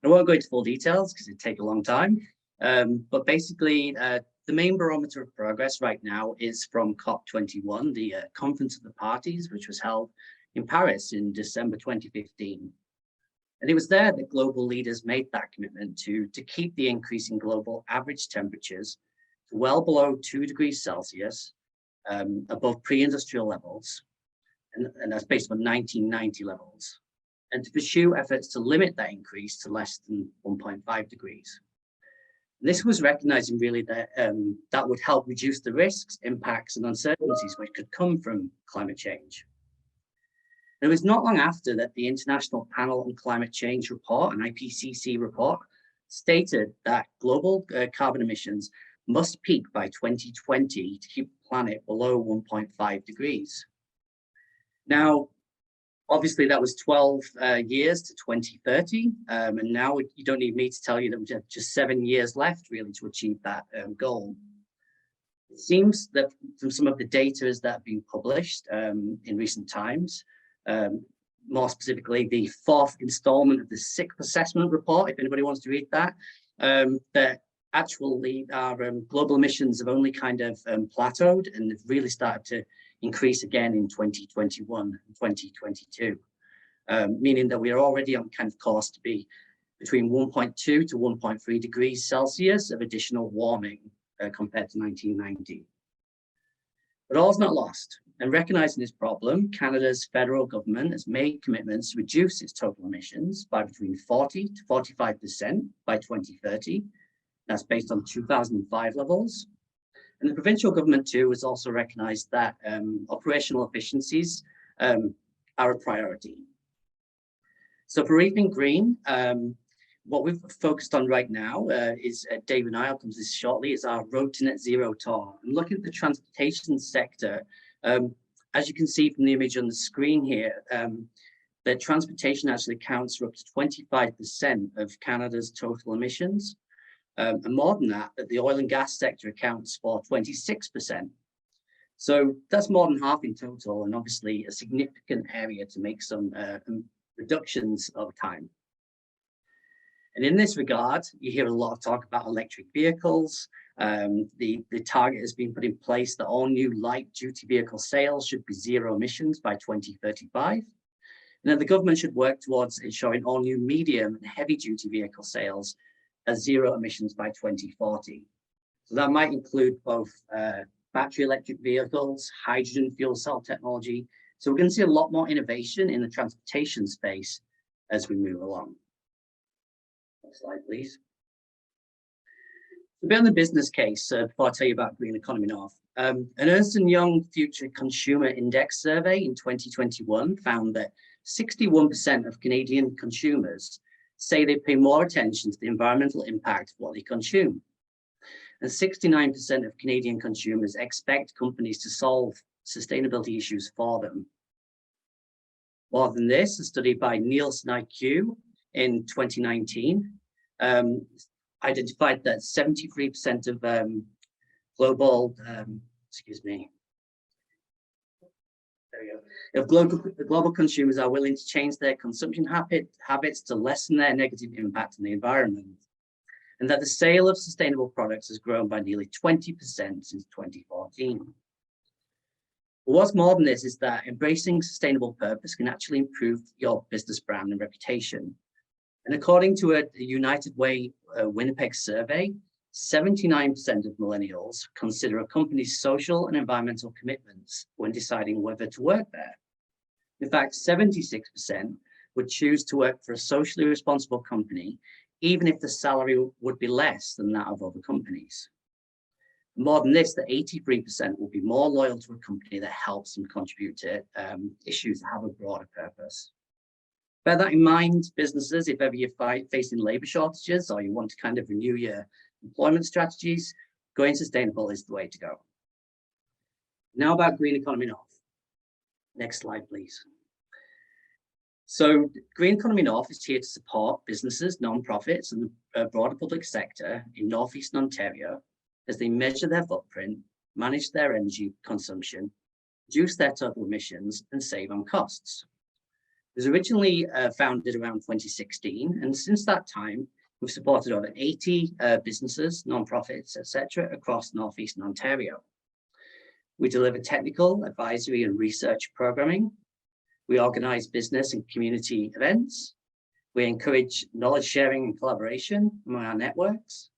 I won't go into full details because it'd take a long time, but basically the main barometer of progress right now is from COP21, the Conference of the Parties, which was held in Paris in December 2015. And it was there that global leaders made that commitment to keep the increase in global average temperatures to well below 2 degrees Celsius, above pre-industrial levels, and that's based on 1990 levels, and to pursue efforts to limit that increase to less than 1.5 degrees. And this was recognizing really that that would help reduce the risks, impacts, and uncertainties which could come from climate change. And it was not long after that the International Panel on Climate Change report, an IPCC report, stated that global carbon emissions must peak by 2020 to keep the planet below 1.5 degrees. Now, obviously that was 12 years to 2030, and now you don't need me to tell you that we have just 7 years left really to achieve that goal. It seems that from some of the data that have been published in recent times, more specifically the 4th installment of the 6th assessment report, if anybody wants to read that, that actually our global emissions have only kind of plateaued and have really started to increase again in 2021 and 2022, meaning that we are already on kind of course to be between 1.2 to 1.3 degrees Celsius of additional warming compared to 1990. But all's not lost. And recognizing this problem, Canada's federal government has made commitments to reduce its total emissions by between 40 to 45% by 2030. That's based on 2005 levels. And the provincial government too has also recognized that operational efficiencies are a priority. So for reThink Green, what we've focused on right now is, Dave and I'll come to this shortly, is our Road to Net Zero tour. And looking at the transportation sector, as you can see from the image on the screen here, that transportation actually accounts for up to 25% of Canada's total emissions. And more than that, the oil and gas sector accounts for 26%. So that's more than half in total, and obviously a significant area to make some reductions over time. And in this regard, you hear a lot of talk about electric vehicles. The target has been put in place that all new light duty vehicle sales should be zero emissions by 2035. And then the government should work towards ensuring all new medium and heavy duty vehicle sales as zero emissions by 2040. So that might include both battery electric vehicles, hydrogen fuel cell technology. So we're going to see a lot more innovation in the transportation space as we move along. Next slide, please. A bit on the business case before I tell you about Green Economy North. An Ernst & Young Future Consumer Index survey in 2021 found that 61% of Canadian consumers say they pay more attention to the environmental impact of what they consume. And 69% of Canadian consumers expect companies to solve sustainability issues for them. More than this, a study by Nielsen IQ in 2019 identified that 73% of global, if global consumers are willing to change their consumption habits to lessen their negative impact on the environment, and that the sale of sustainable products has grown by nearly 20% since 2014. But what's more than this is that embracing sustainable purpose can actually improve your business brand and reputation. And according to a United Way Winnipeg survey, 79% of millennials consider a company's social and environmental commitments when deciding whether to work there. In fact, 76% would choose to work for a socially responsible company even if the salary would be less than that of other companies. More than this, that 83% will be more loyal to a company that helps them contribute to issues that have a broader purpose. Bear that in mind, businesses, if ever you're facing labor shortages or you want to kind of renew your employment strategies, going sustainable is the way to go. Now about Green Economy North. Next slide, please. So Green Economy North is here to support businesses, non-profits, and the broader public sector in Northeastern Ontario as they measure their footprint, manage their energy consumption, reduce their total emissions, and save on costs. It was originally founded around 2016, and since that time, we've supported over 80 businesses, non-profits, etc., across Northeastern Ontario. We deliver technical, advisory, and research programming. We organize business and community events. We encourage knowledge sharing and collaboration among our networks.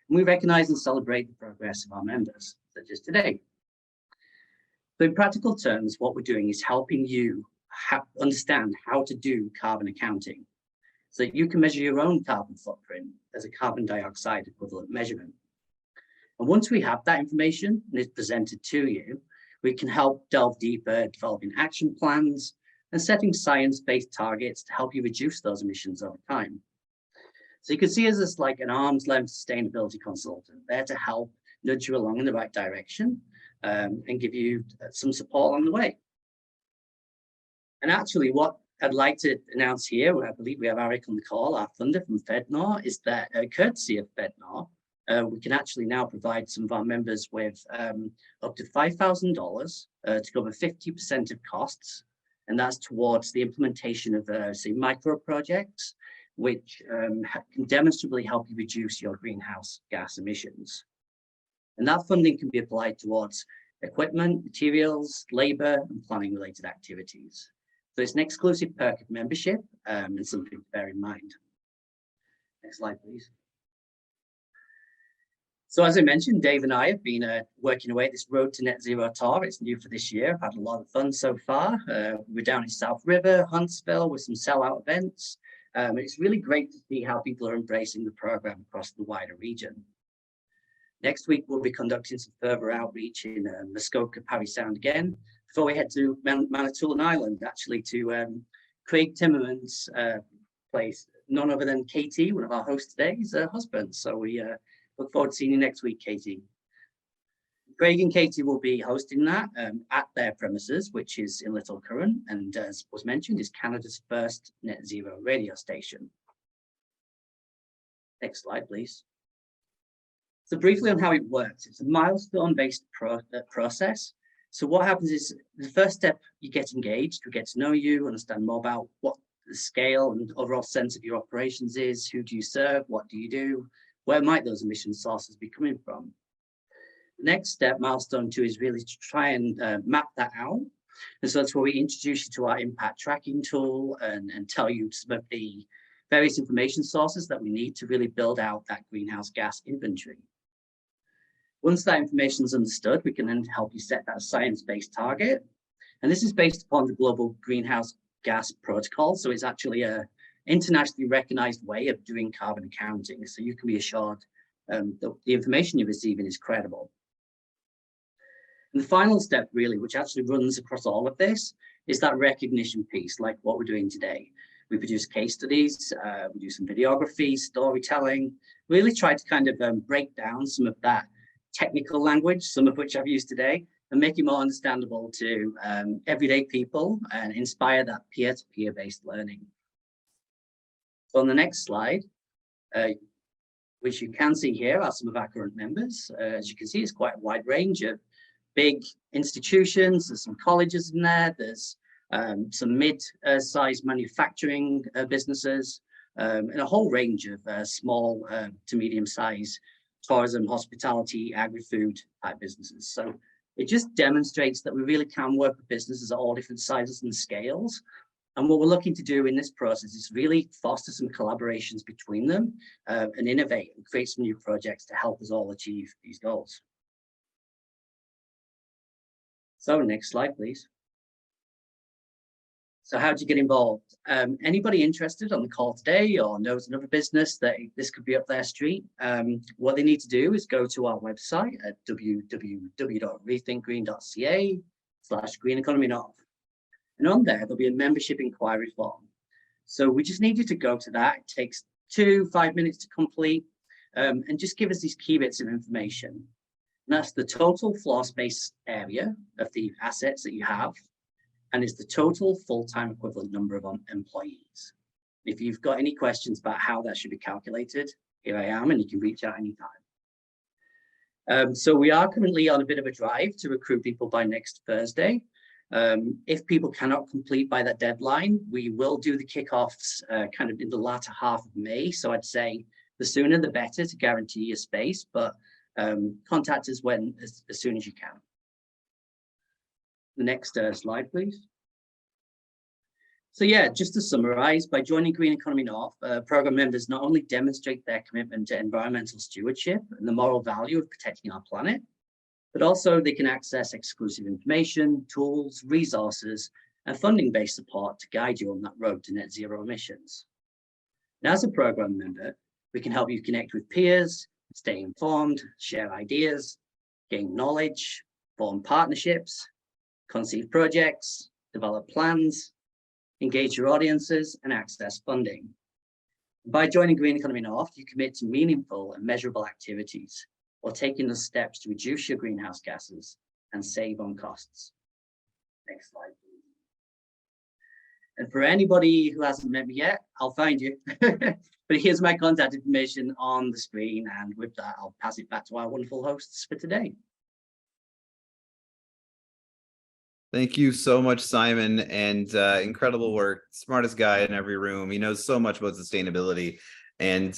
And we recognize and celebrate the progress of our members, such as today. So in practical terms, what we're doing is helping you understand how to do carbon accounting so that you can measure your own carbon footprint as a carbon dioxide equivalent measurement. And once we have that information and it's presented to you, we can help delve deeper, developing action plans and setting science-based targets to help you reduce those emissions over time. So you can see us as like an arm's length sustainability consultant, there to help nudge you along in the right direction and give you some support along the way. And actually what I'd like to announce here, I believe we have Eric on the call, our funder from FedNor, is that courtesy of FedNor, we can actually now provide some of our members with up to $5,000 to cover 50% of costs. And that's towards the implementation of, say, micro projects, which can demonstrably help you reduce your greenhouse gas emissions. And that funding can be applied towards equipment, materials, labor, and planning related activities. So it's an exclusive perk of membership and something to bear in mind. Next slide, please. So as I mentioned, Dave and I have been working away at this Road to Net Zero tour. It's new for this year. I've had a lot of fun so far. We're down in South River, Huntsville with some sellout events. It's really great to see how people are embracing the program across the wider region. Next week, we'll be conducting some further outreach in Muskoka, Parry Sound again, before we head to Manitoulin Island, actually to Craig Timmerman's place, none other than Katie, one of our hosts today, is her husband. So we look forward to seeing you next week, Katie. Craig and Katie will be hosting that at their premises, which is in Little Current, and as was mentioned, is Canada's first net zero radio station. Next slide, please. So briefly on how it works, it's a milestone-based process. So what happens is the first step, you get engaged, we get to know you, understand more about what the scale and overall sense of your operations is, who do you serve, what do you do, where might those emission sources be coming from? The next step, milestone 2, is really to try and map that out. And so that's where we introduce you to our impact tracking tool and tell you some of the various information sources that we need to really build out that greenhouse gas inventory. Once that information is understood, we can then help you set that science-based target. And this is based upon the Global Greenhouse Gas Protocol. So it's actually an internationally recognized way of doing carbon accounting. So you can be assured that the information you're receiving is credible. And the final step, really, which actually runs across all of this, is that recognition piece, like what we're doing today. We produce case studies, we do some videography, storytelling, really try to kind of break down some of that technical language, some of which I've used today, and make it more understandable to everyday people and inspire that peer-to-peer based learning. So on the next slide, which you can see here are some of our current members. As you can see, it's quite a wide range of big institutions. There's some colleges in there. There's some mid-sized manufacturing businesses, and a whole range of small to medium-sized tourism, hospitality, agri-food type businesses. So it just demonstrates that we really can work with businesses at all different sizes and scales. And what we're looking to do in this process is really foster some collaborations between them and innovate and create some new projects to help us all achieve these goals. So next slide, please. So how do you get involved? Anybody interested on the call today or knows another business that this could be up their street, what they need to do is go to our website at www.rethinkgreen.ca/green economy north. And on there, there'll be a membership inquiry form. So we just need you to go to that. It takes 2-5 minutes to complete, and just give us these key bits of information. And that's the total floor space area of the assets that you have, and it's the total full-time equivalent number of employees. If you've got any questions about how that should be calculated, here I am, and you can reach out anytime. So we are currently on a bit of a drive to recruit people by next Thursday. If people cannot complete by that deadline, we will do the kickoffs kind of in the latter half of May. So I'd say the sooner the better to guarantee your space, but contact us as soon as you can. The next slide, please. So yeah, just to summarize, by joining Green Economy North, program members not only demonstrate their commitment to environmental stewardship and the moral value of protecting our planet, but also they can access exclusive information, tools, resources, and funding-based support to guide you on that road to net zero emissions. And as a program member, we can help you connect with peers, stay informed, share ideas, gain knowledge, form partnerships, conceive projects, develop plans, engage your audiences, and access funding. By joining Green Economy North, you commit to meaningful and measurable activities while taking the steps to reduce your greenhouse gases and save on costs. Next slide, please. And for anybody who hasn't met me yet, I'll find you. But here's my contact information on the screen. And with that, I'll pass it back to our wonderful hosts for today. Thank you so much, Simon, and incredible work. Smartest guy in every room. He knows so much about sustainability. And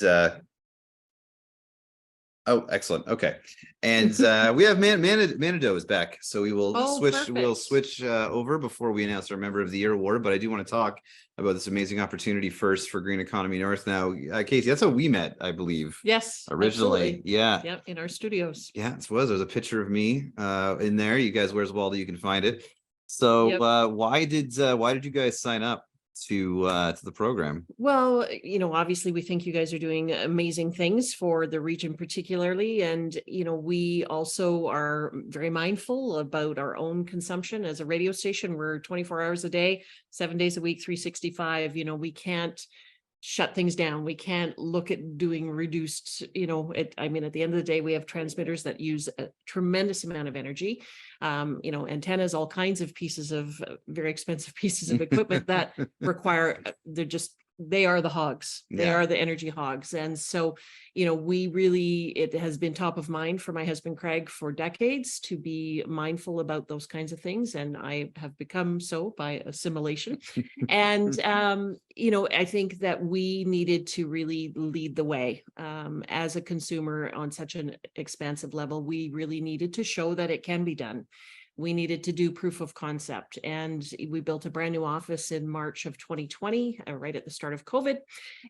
oh, excellent. Okay. And we have Manido is back. So we will switch over before we announce our Member of the Year award. But I do want to talk about this amazing opportunity first for Green Economy North. Now, Casey, that's how we met, I believe. Yes. Originally. Absolutely. Yeah. Yep. In our studios. Yeah, it was. There's a picture of me in there. You guys, where's Waldo? You can find it. So Yep. why did you guys sign up to the program? Well, obviously we think you guys are doing amazing things for the region particularly. And, we also are very mindful about our own consumption as a radio station. We're 24 hours a day, 7 days a week, 365. We can't shut things down. We can't look at doing reduced, at the end of the day, we have transmitters that use a tremendous amount of energy. Antennas, all kinds of pieces of very expensive pieces of equipment that require, they are the hogs. They are the energy hogs. And so, it has been top of mind for my husband, Craig, for decades to be mindful about those kinds of things. And I have become so by assimilation. And, I think that we needed to really lead the way as a consumer on such an expansive level. We really needed to show that it can be done. We needed to do proof of concept, and we built a brand new office in March of 2020, right at the start of COVID.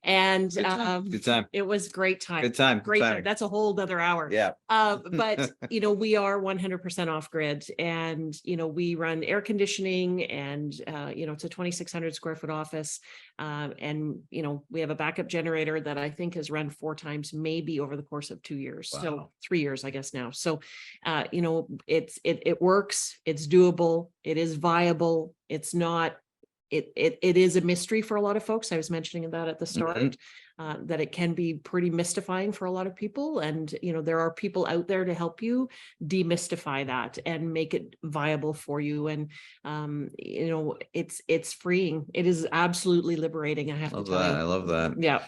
And Good time. It was great time. Good time. Great time. That's a whole other hour. Yeah. But we are 100% off grid, and we run air conditioning, and it's a 2,600 square foot office. And we have a backup generator that I think has run 4 times, maybe over the course of 2 years. Wow. So 3 years, I guess now. So it works. It's doable. It is viable. It's not. It is a mystery for a lot of folks. I was mentioning that at the start. That it can be pretty mystifying for a lot of people. And, there are people out there to help you demystify that and make it viable for you. And, it's freeing. It is absolutely liberating. I have to tell you. I love that. Yeah.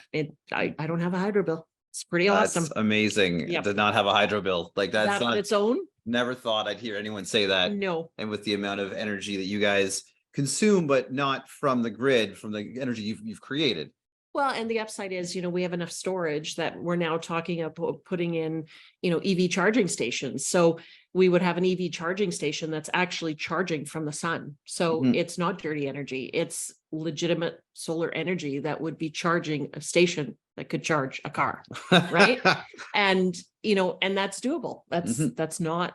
I don't have a hydro bill. It's pretty awesome. That's amazing. Yep. To not have a hydro bill. Like that's on not its own. Never thought I'd hear anyone say that. No. And with the amount of energy that you guys consume, but not from the grid, from the energy you've created. Well, and the upside is, we have enough storage that we're now talking about putting in, EV charging stations. So we would have an EV charging station that's actually charging from the sun. So it's not dirty energy. It's legitimate solar energy that would be charging a station that could charge a car, right? And, and that's doable. That's not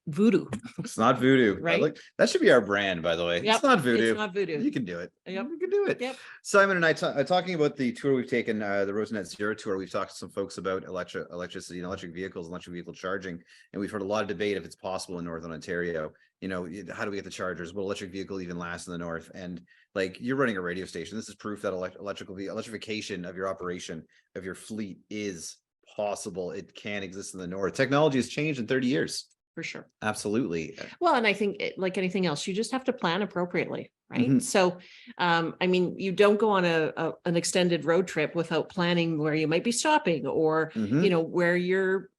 voodoo. It's not voodoo. Right. Look, that should be our brand, by the way. Yep, It's not voodoo. It's not voodoo. You can do it. Yep. You can do it. Yep. Simon and I talking about the tour we've taken, the Road to Net Zero tour. We've talked to some folks about electricity and electric vehicles, electric vehicle charging, and we've heard a lot of debate if it's possible in Northern Ontario. You know, how do we get the chargers? Will electric vehicle even last in the north? And like, you're running a radio station. This is proof that electrification of your operation, of your fleet, is possible. It can exist in the north. Technology has changed in 30 years. For sure. Absolutely. Well, and I think like anything else, you just have to plan appropriately, right? Mhm. So, I mean, you don't go on an extended road trip without planning where you might be stopping, or Mhm. you know, where your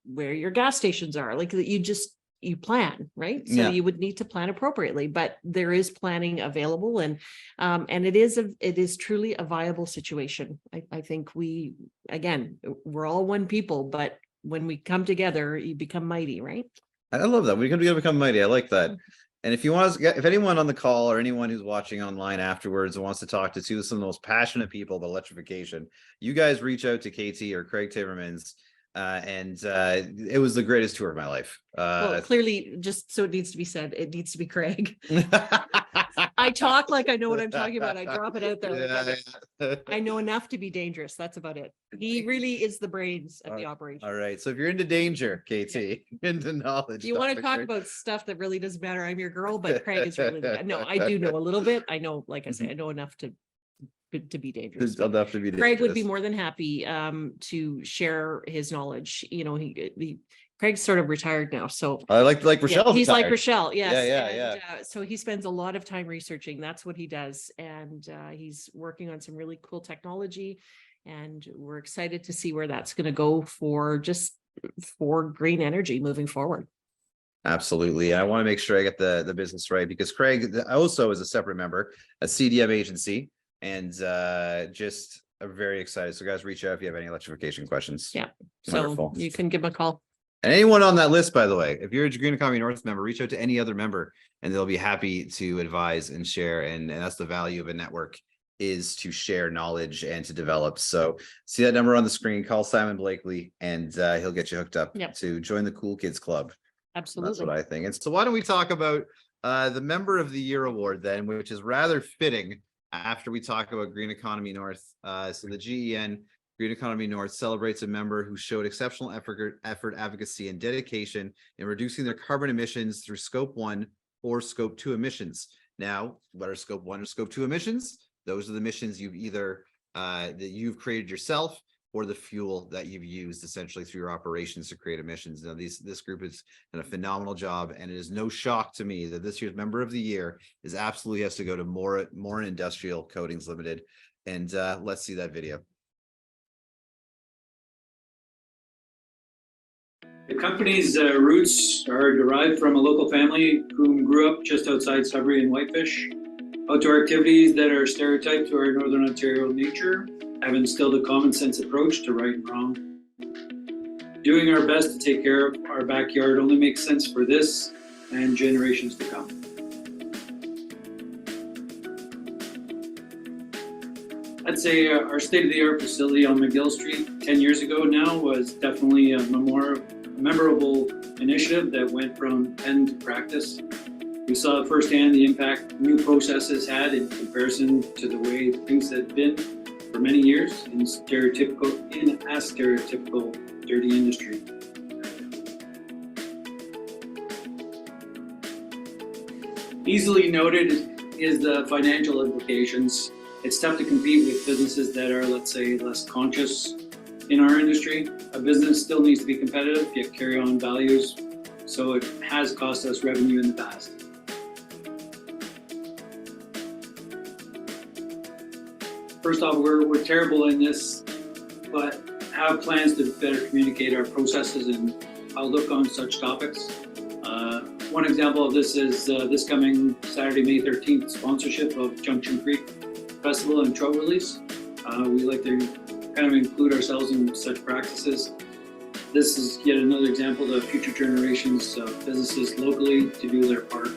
gas stations are. Like that, you plan, right? So Yeah. you would need to plan appropriately, but there is planning available, and it is truly a viable situation. I think we're all one people, but when we come together, you become mighty, right? I love that. We can become mighty. I like that. And if you want to if anyone on the call or anyone who's watching online afterwards wants to talk to some of the most passionate people about electrification, you guys reach out to KT or Craig Timmermans. It was the greatest tour of my life. Well, clearly, just so it needs to be said, it needs to be Craig. I talk like I know what I'm talking about. I drop it out there. I know enough to be dangerous. That's about it. He really is the brains of the operation. All right. So if you're into danger, KT, into knowledge. You want to talk about stuff that really doesn't matter, I'm your girl, but Craig is really the guy. No, I do know a little bit. I know, like I say, I know enough to be dangerous. Enough to be dangerous. Craig would be more than happy to share his knowledge. You know, Craig's sort of retired now, so I like Rochelle. yeah, he's like Rochelle, yes. Yeah. So he spends a lot of time researching. That's what he does, and he's working on some really cool technology, and we're excited to see where that's going to go for green energy moving forward. Absolutely. I want to make sure I get the business right, because Craig also is a separate member, a CDM agency, and just very excited. So guys, reach out if you have any electrification questions. Yeah. Wonderful. So you can give him a call. And anyone on that list, by the way, if you're a Green Economy North member, reach out to any other member and they'll be happy to advise and share. And that's the value of a network, is to share knowledge and to develop. So see that number on the screen, call Simon Blakely, and he'll get you hooked up to join the Cool Kids Club. Absolutely. That's what I think. And so why don't we talk about the Member of the Year award then, which is rather fitting after we talk about Green Economy North. So the GEN Green Economy North celebrates a member who showed exceptional effort, advocacy, and dedication in reducing their carbon emissions through Scope 1 or Scope 2 emissions. Now, what are Scope 1 or Scope 2 emissions? Those are the emissions you've either that you've created yourself, or the fuel that you've used essentially through your operations to create emissions. Now, this group has done a phenomenal job, and it is no shock to me that this year's Member of the Year absolutely has to go to Morin Industrial Coatings Limited. And let's see that video. The company's roots are derived from a local family who grew up just outside Sudbury and Whitefish. Outdoor activities that are stereotyped to our Northern Ontario nature have instilled a common sense approach to right and wrong. Doing our best to take care of our backyard only makes sense for this and generations to come. I'd say our state-of-the-art facility on McGill Street 10 years ago now was definitely a memorable initiative that went from pen to practice. We saw firsthand the impact new processes had in comparison to the way things had been for many years in a stereotypical dirty industry. Easily noted is the financial implications. It's tough to compete with businesses that are, let's say, less conscious in our industry. A business still needs to be competitive, yet carry on values. So it has cost us revenue in the past. First off, we're terrible in this, but have plans to better communicate our processes and outlook on such topics. One example of this is this coming Saturday, May 13th, sponsorship of Junction Creek Festival and Trout Release. We like to kind of include ourselves in such practices. This is yet another example to future generations of businesses locally to do their part.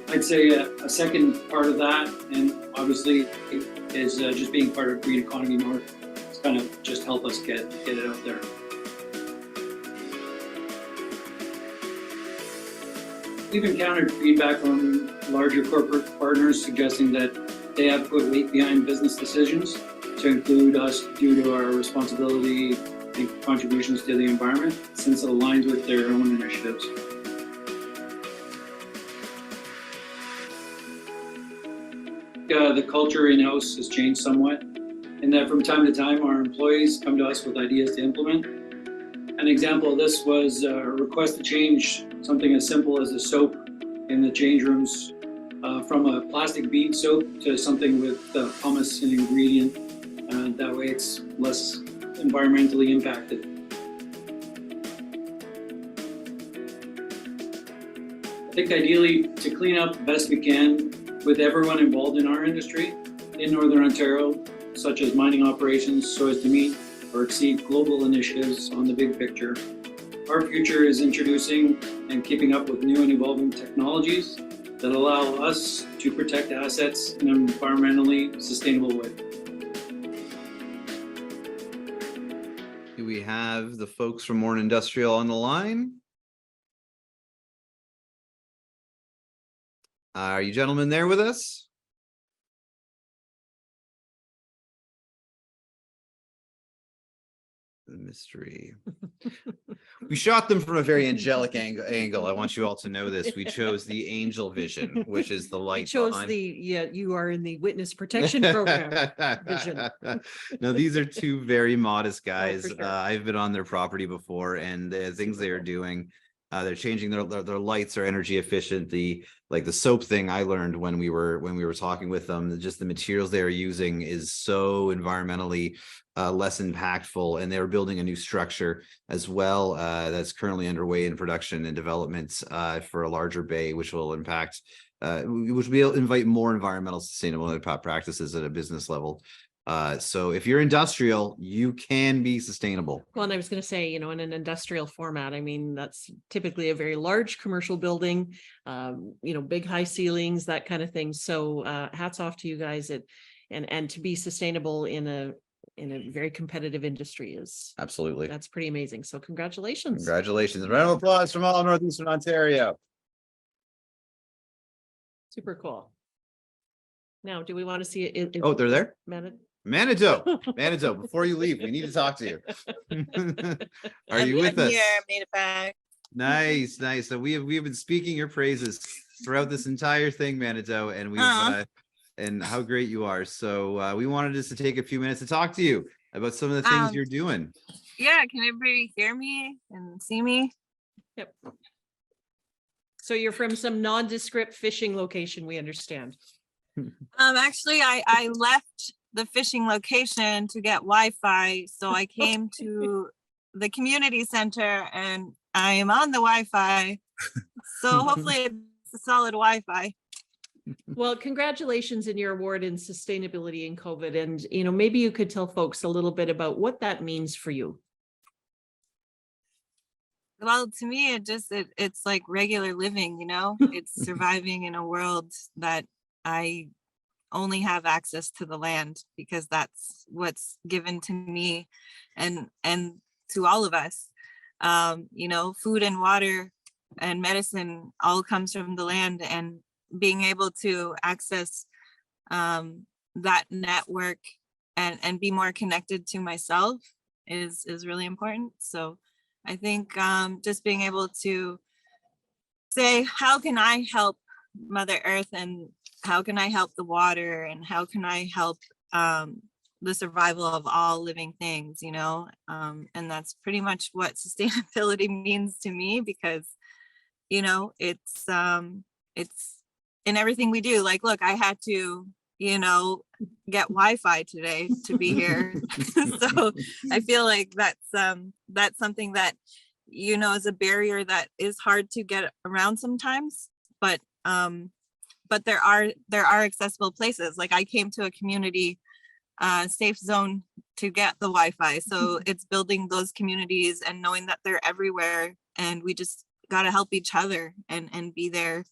I'd say a second part of that, and obviously, is just being part of Green Economy North. It's kind of just help us get it out there. We've encountered feedback from larger corporate partners suggesting that they have put weight behind business decisions to include us due to our responsibility and contributions to the environment, since it aligns with their own initiatives. The culture in-house has changed somewhat, in that from time to time, our employees come to us with ideas to implement. An example of this was a request to change something as simple as the soap in the change rooms from a plastic bead soap to something with pumice an ingredient. That way it's less environmentally impacted. I think ideally to clean up the best we can with everyone involved in our industry in Northern Ontario, such as mining operations, so as to meet or exceed global initiatives on the big picture. Our future is introducing and keeping up with new and evolving technologies that allow us to protect assets in an environmentally sustainable way. Do we have the folks from Morn Industrial on the line? Are you gentlemen there with us? The mystery. We shot them from a very angelic angle. I want you all to know this. We chose the angel vision, which is the I light chose behind. you are in the witness protection program vision. No, these are two very modest guys. sure. I've been on their property before, and the things they are doing, they're changing their lights are energy efficient. The soap thing I learned when we were talking with them, just the materials they are using is so environmentally less impactful, and they're building a new structure as well that's currently underway in production and development for a larger bay, which will impact which will invite more environmental sustainable practices at a business level. So if you're industrial, you can be sustainable. Well, and I was going to say, in an industrial format, I mean, that's typically a very large commercial building, big high ceilings, that kind of thing. So hats off to you guys. And to be sustainable in a very competitive industry Absolutely. that's pretty amazing. So congratulations. Congratulations. Round of applause from all of Northeastern Ontario. Super cool. Now, do we want to see it? Oh, they're there? Manitou, before you leave, we need to talk to you. Are you with us? Here, made it back. Nice. So we have been speaking your praises throughout this entire thing, Manitou, and we've and how great you are. So we wanted just to take a few minutes to talk to you about some of the things you're doing. Yeah, can everybody hear me and see me? Yep. So you're from some nondescript fishing location, we understand. Actually, I left the fishing location to get Wi-Fi, so I came to the community center and I am on the Wi-Fi. So hopefully it's a solid Wi-Fi. Well, congratulations in your award in sustainability in COVID. And, maybe you could tell folks a little bit about what that means for you. Well, to me, it's like regular living, it's surviving in a world that I only have access to the land because that's what's given to me and to all of us. Food and water and medicine all comes from the land, and being able to access that network and be more connected to myself is really important. So I think just being able to say, how can I help Mother Earth, and how can I help the water, and how can I help the survival of all living things, and that's pretty much what sustainability means to me, because it's in everything we do. Like, look, I had to get Wi-Fi today to be here. So I feel like that's something that is a barrier that is hard to get around sometimes, but there are accessible places. Like, I came to a community safe zone to get the Wi-Fi. So it's building those communities and knowing that they're everywhere, and we just got to help each other and be there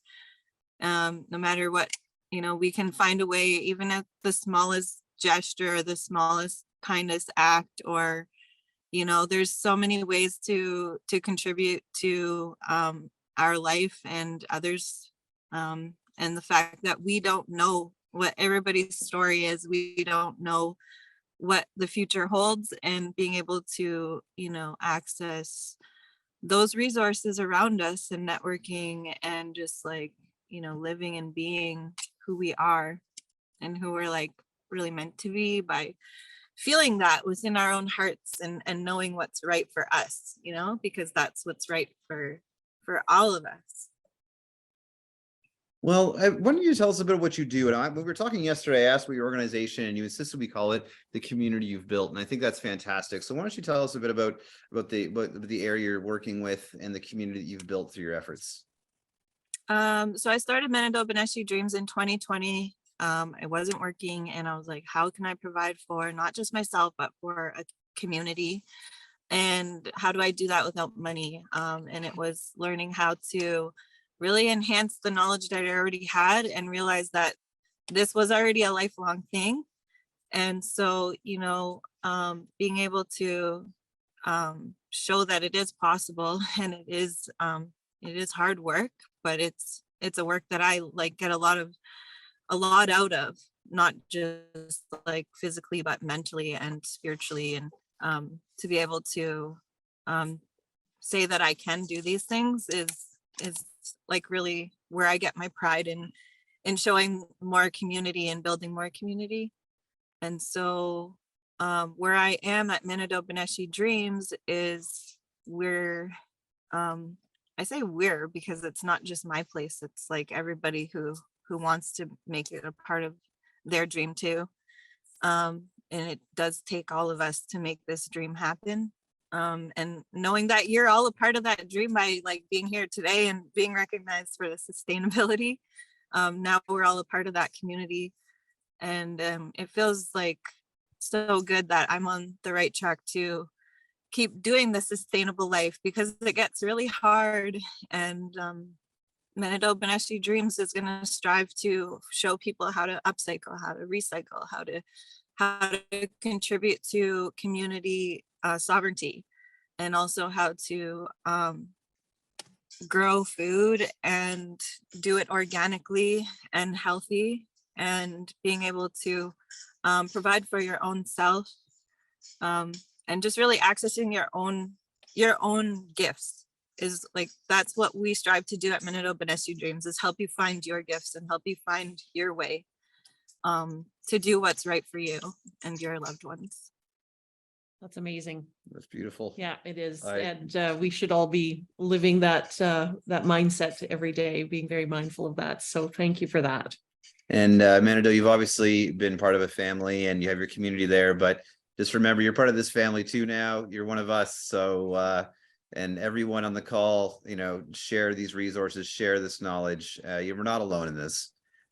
no matter what. We can find a way, even at the smallest gesture or the smallest kindness act, or there's so many ways to contribute to our life and others. And the fact that we don't know what everybody's story is, we don't know what the future holds, and being able to, access those resources around us and networking and just like, living and being who we are and who we're like really meant to be by feeling that within our own hearts and knowing what's right for us, because that's what's right for all of us. Well, why don't you tell us a bit of what you do? And we were talking yesterday, I asked what your organization, and you insisted we call it the community you've built. And I think that's fantastic. So why don't you tell us a bit about the area you're working with and the community that you've built through your efforts? So I started Manitoba Beneshi Dreams in 2020. I wasn't working, and I was like, how can I provide for not just myself, but for a community? And how do I do that without money? And it was learning how to really enhance the knowledge that I already had and realize that this was already a lifelong thing. And so, being able to show that it is possible, and it is hard work, but it's a work that I like get a lot out of, not just like physically, but mentally and spiritually. And to be able to say that I can do these things is like really where I get my pride in showing more community and building more community. And so where I am at Manitoba Beneshi Dreams is where I say we're because it's not just my place, it's like everybody who wants to make it a part of their dream too. And it does take all of us to make this dream happen. And knowing that you're all a part of that dream by like being here today and being recognized for the sustainability. Now we're all a part of that community. And it feels like so good that I'm on the right track to keep doing the sustainable life, because it gets really hard. And Manitoba Beneshi Dreams is going to strive to show people how to upcycle, how to recycle, how to contribute to community sovereignty, and also how to grow food and do it organically and healthy, and being able to provide for your own self, and just really accessing your own gifts is like, that's what we strive to do at Manitoba Beneshi Dreams, is help you find your gifts and help you find your way to do what's right for you and your loved ones. That's amazing. That's beautiful. Yeah, it is. And we should all be living that mindset every day, being very mindful of that. So thank you for that. And Manado, you've obviously been part of a family and you have your community there, but just remember, you're part of this family too now. You're one of us. So, and everyone on the call, share these resources, share this knowledge. You're not alone in this.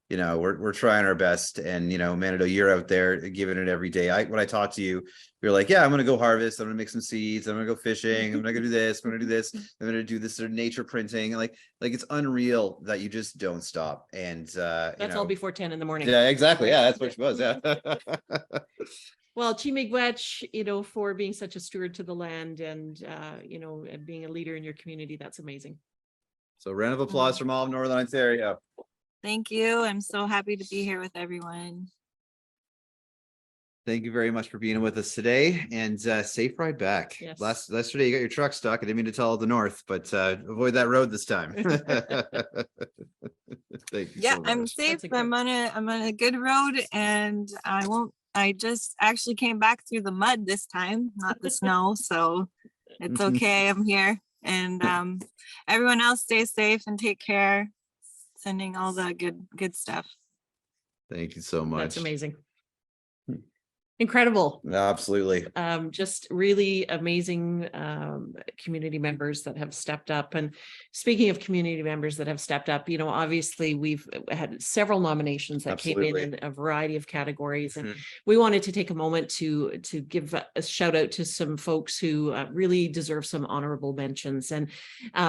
We're trying our best, and Manado, you're out there giving it every day. When I talk to you, you're like, yeah, I'm gonna go harvest, I'm gonna make some seeds, I'm gonna go fishing, I'm gonna go do this, I'm gonna do this, I'm gonna do this sort of nature printing. Like it's unreal that you just don't stop. And that's all before 10 in the morning. Yeah, exactly. Yeah, that's what she was. Yeah. Well, Chimigwech, for being such a steward to the land and and being a leader in your community, that's amazing. So round of applause from all of Northern Ontario. Thank you. I'm so happy to be here with everyone. Thank you very much for being with us today, and safe ride back. Yes. Yesterday you got your truck stuck. I didn't mean to tell the north, but avoid that road this time. Thank you. Yeah, so I'm much. safe. I'm on a good road, and I just actually came back through the mud this time, not the snow. So it's okay. I'm here, and everyone else stay safe and take care. Sending all the good stuff. Thank you so much. That's amazing. Incredible. Absolutely. Just really amazing community members that have stepped up. And speaking of community members that have stepped up, obviously we've had several nominations that came in a variety of categories. And we wanted to take a moment to give a shout out to some folks who really deserve some honorable mentions. And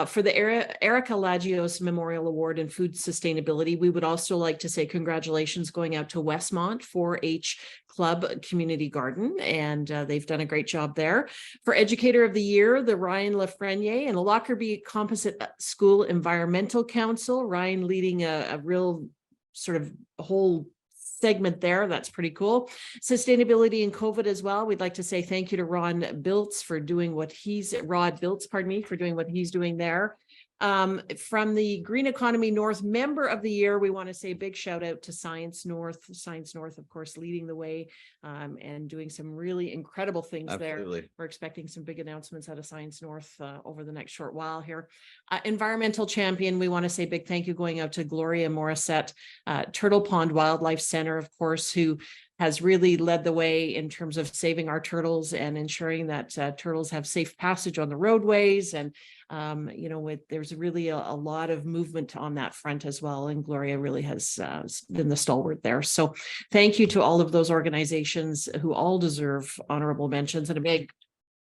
for the Erica Lagios Memorial Award in Food Sustainability, we would also like to say congratulations going out to Westmont 4-H Club Community Garden, and they've done a great job there. For Educator of the Year, the Ryan Lafreniere and Lockerbie Composite School Environmental Council. Ryan leading a real sort of whole segment there. That's pretty cool. Sustainability and COVID as well. We'd like to say thank you to Rod Biltz, for doing what he's doing there. From the Green Economy North Member of the Year, we want to say a big shout out to Science North. Science North, of course, leading the way and doing some really incredible things Absolutely. there. We're expecting some big announcements out of Science North over the next short while here. Environmental Champion, we want to say big thank you going out to Gloria Morissette, Turtle Pond Wildlife Center, of course, who has really led the way in terms of saving our turtles and ensuring that turtles have safe passage on the roadways. And, there's really a lot of movement on that front as well. And Gloria really has been the stalwart there. So thank you to all of those organizations who all deserve honorable mentions, and a big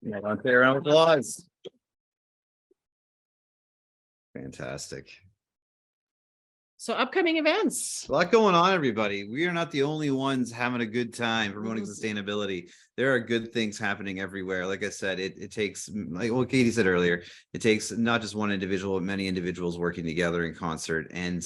round of applause. Fantastic. So upcoming events. A lot going on, everybody. We are not the only ones having a good time promoting sustainability. There are good things happening everywhere. Like I said, it takes, like what Katie said earlier, it takes not just one individual, but many individuals working together in concert. And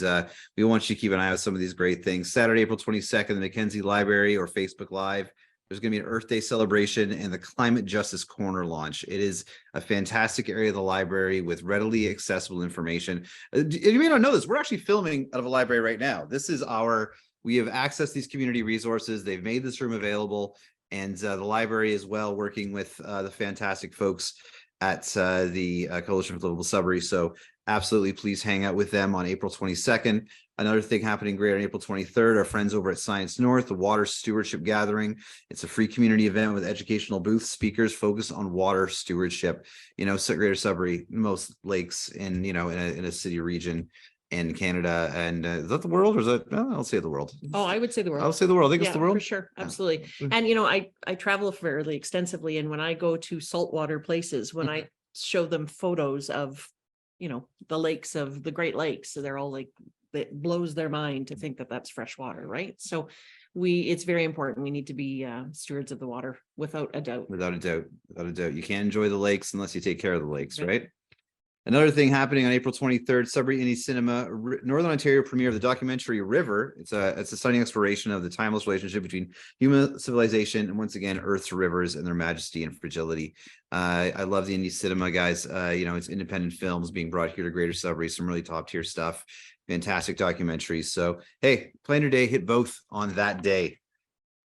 we want you to keep an eye on some of these great things. Saturday, April 22nd, the Mackenzie Library or Facebook Live. There's going to be an Earth Day celebration and the Climate Justice Corner launch. It is a fantastic area of the library with readily accessible information. You may not know this, we're actually filming out of a library right now. We have accessed these community resources. They've made this room available, and the library as well, working with the fantastic folks at the Coalition for Livable Sudbury. So absolutely, please hang out with them on April 22nd. Another thing happening great on April 23rd, our friends over at Science North, the Water Stewardship Gathering. It's a free community event with educational booths, speakers focused on water stewardship. Greater Sudbury, most lakes in a city region in Canada. And is that the world, or is that, I'll say the world. Oh, I would say the world. I'll say the world. I think it's the world. For sure. Absolutely. And, I travel fairly extensively. And when I go to saltwater places, when I show them photos of, the lakes of the Great Lakes, so they're all like, it blows their mind to think that that's fresh water, right? So it's very important. We need to be stewards of the water, without a doubt. Without a doubt. You can't enjoy the lakes unless you take care of the lakes, right? Another thing happening on April 23rd, Sudbury Indie Cinema, Northern Ontario premiere of the documentary River. It's a stunning exploration of the timeless relationship between human civilization and, once again, Earth's rivers and their majesty and fragility. I love the Indie Cinema, guys. It's independent films being brought here to Greater Sudbury, some really top tier stuff. Fantastic documentaries. So, hey, plan your day, hit both on that day.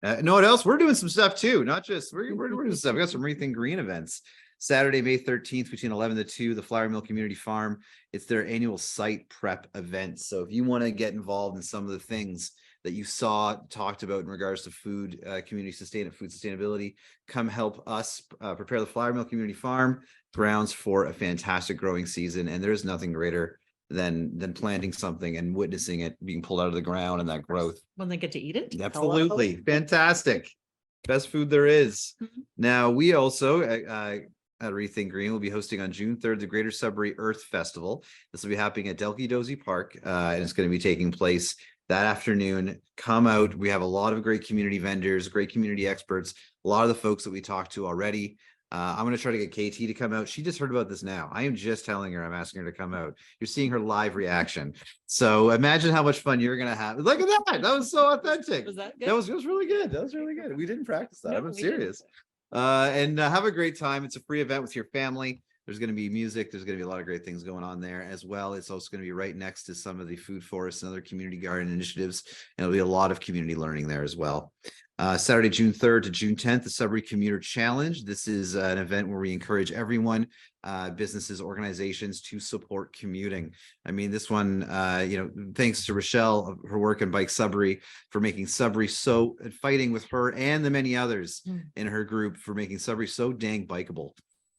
Know what else? We're doing some stuff too. Not just, we're doing stuff. We got some reThink Green events. Saturday, May 13th, between 11 to 2, the Flower Mill Community Farm. It's their annual site prep event. So if you want to get involved in some of the things that you saw talked about in regards to food sustainability, come help us prepare the Flower Mill Community Farm grounds for a fantastic growing season. And there's nothing greater than planting something and witnessing it being pulled out of the ground and that growth. When they get to eat it. Absolutely. Fantastic. Best food there is. Now, we also at reThink Green will be hosting on June 3rd the Greater Sudbury Earth Festival. This will be happening at Delky Dozy Park, and it's going to be taking place that afternoon. Come out. We have a lot of great community vendors, great community experts, a lot of the folks that we talked to already. I'm going to try to get KT to come out. She just heard about this now. I am just telling her, I'm asking her to come out. You're seeing her live reaction. So imagine how much fun you're going to have. Look at that. That was so authentic. Was that good? It was really good. That was really good. We didn't practice that. No, I'm we serious. And have a great time. It's a free event with your family. There's going to be music. There's going to be a lot of great things going on there as well. It's also going to be right next to some of the food forests and other community garden initiatives. And there'll be a lot of community learning there as well. Saturday, June 3rd to June 10th, the Sudbury Commuter Challenge. This is an event where we encourage everyone, businesses, organizations to support commuting. I mean, this one, thanks to Rochelle, her work in Bike Sudbury, for making Sudbury fighting with her and the many others in her group for making Sudbury so dang bikeable.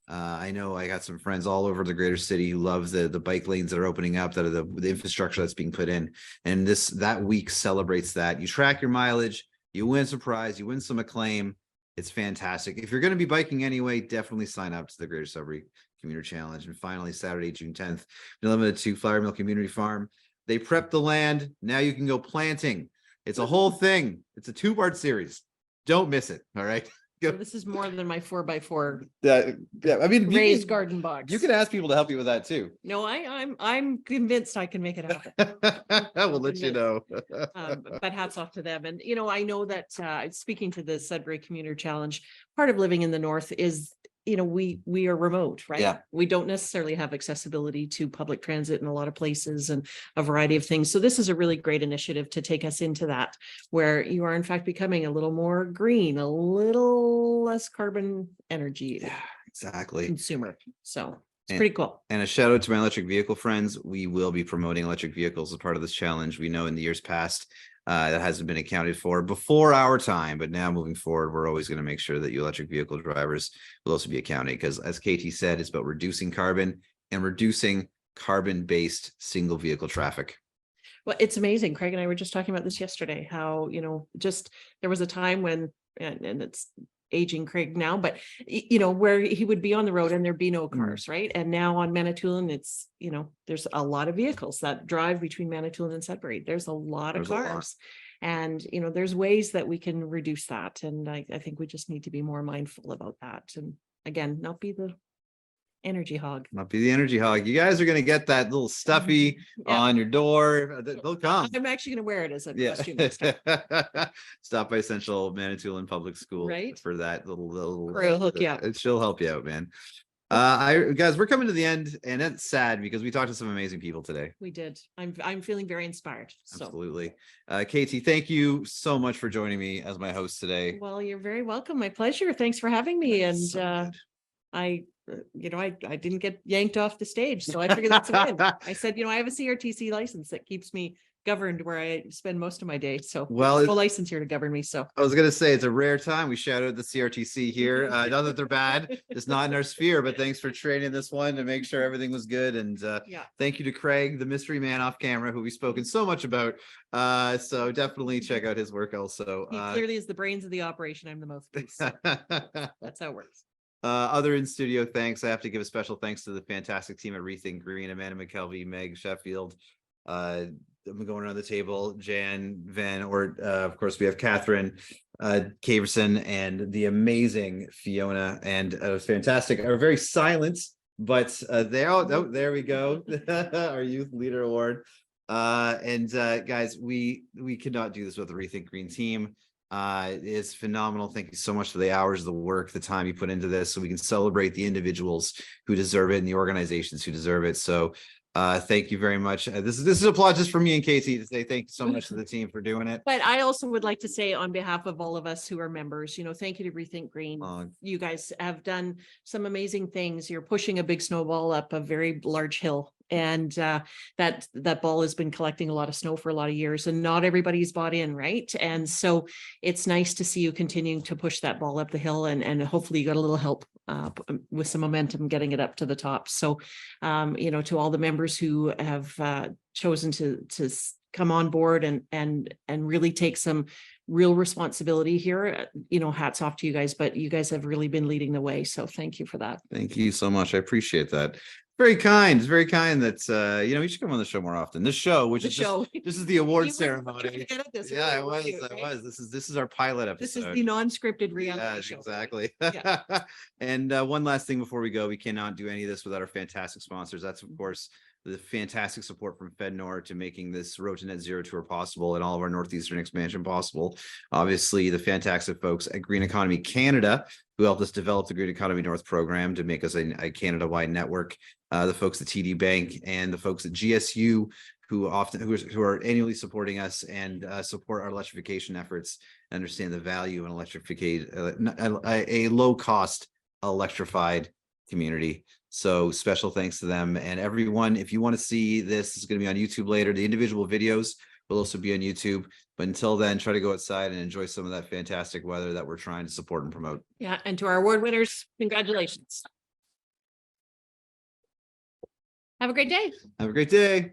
I know I got some friends all over the greater city who love the bike lanes that are opening up, that are the infrastructure that's being put in. And that week celebrates that. You track your mileage, you win some prize, you win some acclaim. It's fantastic. If you're going to be biking anyway, definitely sign up to the Greater Sudbury Commuter Challenge. And finally, Saturday, June 10th, 11 to Flower Mill Community Farm. They prep the land. Now you can go planting. It's a whole thing. It's a 2-part series. Don't miss it. All right. This is more than my 4x4 Yeah. I mean, raised garden box. you can ask people to help you with that too. No, I'm convinced I can make it happen. We'll let you know. But hats off to them. And, I know that, speaking to the Sudbury Commuter Challenge, part of living in the north is, we are remote, right? Yeah. We don't necessarily have accessibility to public transit in a lot of places and a variety of things. So this is a really great initiative to take us into that, where you are in fact becoming a little more green, a little less carbon energy Exactly. consumer. So it's And- pretty cool. And a shout out to my electric vehicle friends. We will be promoting electric vehicles as part of this challenge. We know in the years past, that hasn't been accounted for before our time, but now moving forward, we're always going to make sure that you electric vehicle drivers will also be accounted, because as Katie said, it's about reducing carbon and reducing carbon-based single vehicle traffic. Well, it's amazing. Craig and I were just talking about this yesterday, how, just there was a time when, and it's aging Craig now, but where he would be on the road and there'd be no cars, right? And now on Manitoulin, it's, there's a lot of vehicles that drive between Manitoulin and Sudbury. There's a lot of There's a lot. cars. And, there's ways that we can reduce that. And I think we just need to be more mindful about that. And again, not be the energy hog. Not be the energy hog. You guys are going to get that little stuffy Yeah. on your door. They'll come. I'm actually going to wear it as a Yeah. costume next time. Stop by Central Manitoulin Public School Right. for that little. We'll hook you up. She'll help you out, man. Guys, we're coming to the end, and that's sad because we talked to some amazing people today. We did. I'm feeling very inspired. So, Absolutely. Katie, thank you so much for joining me as my host today. well, you're very welcome. My pleasure. Thanks for having me. And So good. I didn't get yanked off the stage, so I figured that's a win. I said, I have a CRTC license that keeps me governed where I spend most of my day. So Well, there's no license here to govern me. So I was gonna say it's a rare time. We shout out the CRTC here. Not that they're bad, it's not in our sphere, but thanks for training this one to make sure everything was good. And yeah, thank you to Craig, the mystery man off camera, who we've spoken so much about. So definitely check out his work also. he clearly is the brains of the operation. I'm the mouthpiece. So that's how it works. Other in studio thanks. I have to give a special thanks to the fantastic team at reThink Green, Amanda McKelvey, Meg Sheffield. I'm going around the table, Jan Van, or of course we have Catherine Caverson and the amazing Fiona, and fantastic, are very silent, but there we go. Our youth leader award. Guys, we cannot do this with the reThink Green team. It's phenomenal. Thank you so much for the hours, the work, the time you put into this, so we can celebrate the individuals who deserve it and the organizations who deserve it. So thank you very much. This is applause just for me and Casey to say thank you so much to the team for doing it. But I also would like to say on behalf of all of us who are members, thank you to reThink Green. You guys have done some amazing things. You're pushing a big snowball up a very large hill. And that ball has been collecting a lot of snow for a lot of years, and not everybody's bought in, right? And so it's nice to see you continuing to push that ball up the hill, and hopefully you got a little help with some momentum getting it up to the top. So, to all the members who have chosen to come on board and really take some real responsibility here, hats off to you guys. But you guys have really been leading the way, so thank you for that. Thank you so much. I appreciate that. Very kind. It's very kind that you should come on the show more often. This show, which is this is the award ceremony. Yeah, it was. This is our pilot episode. This is the non-scripted reality Yes, show. exactly. Yeah. And one last thing before we go, we cannot do any of this without our fantastic sponsors. That's of course the fantastic support from FedNor to making this Road to Net Zero tour possible and all of our Northeastern expansion possible. Obviously, the fantastic folks at Green Economy Canada, who helped us develop the Green Economy North program to make us a Canada-wide network. The folks at TD Bank and the folks at GSU, who are annually supporting us and support our electrification efforts, understand the value in a low-cost electrified community. So special thanks to them and everyone. If you want to see this, it's going to be on YouTube later. The individual videos will also be on YouTube. But until then, try to go outside and enjoy some of that fantastic weather that we're trying to support and promote. Yeah, and to our award winners, congratulations. Have a great day. Have a great day.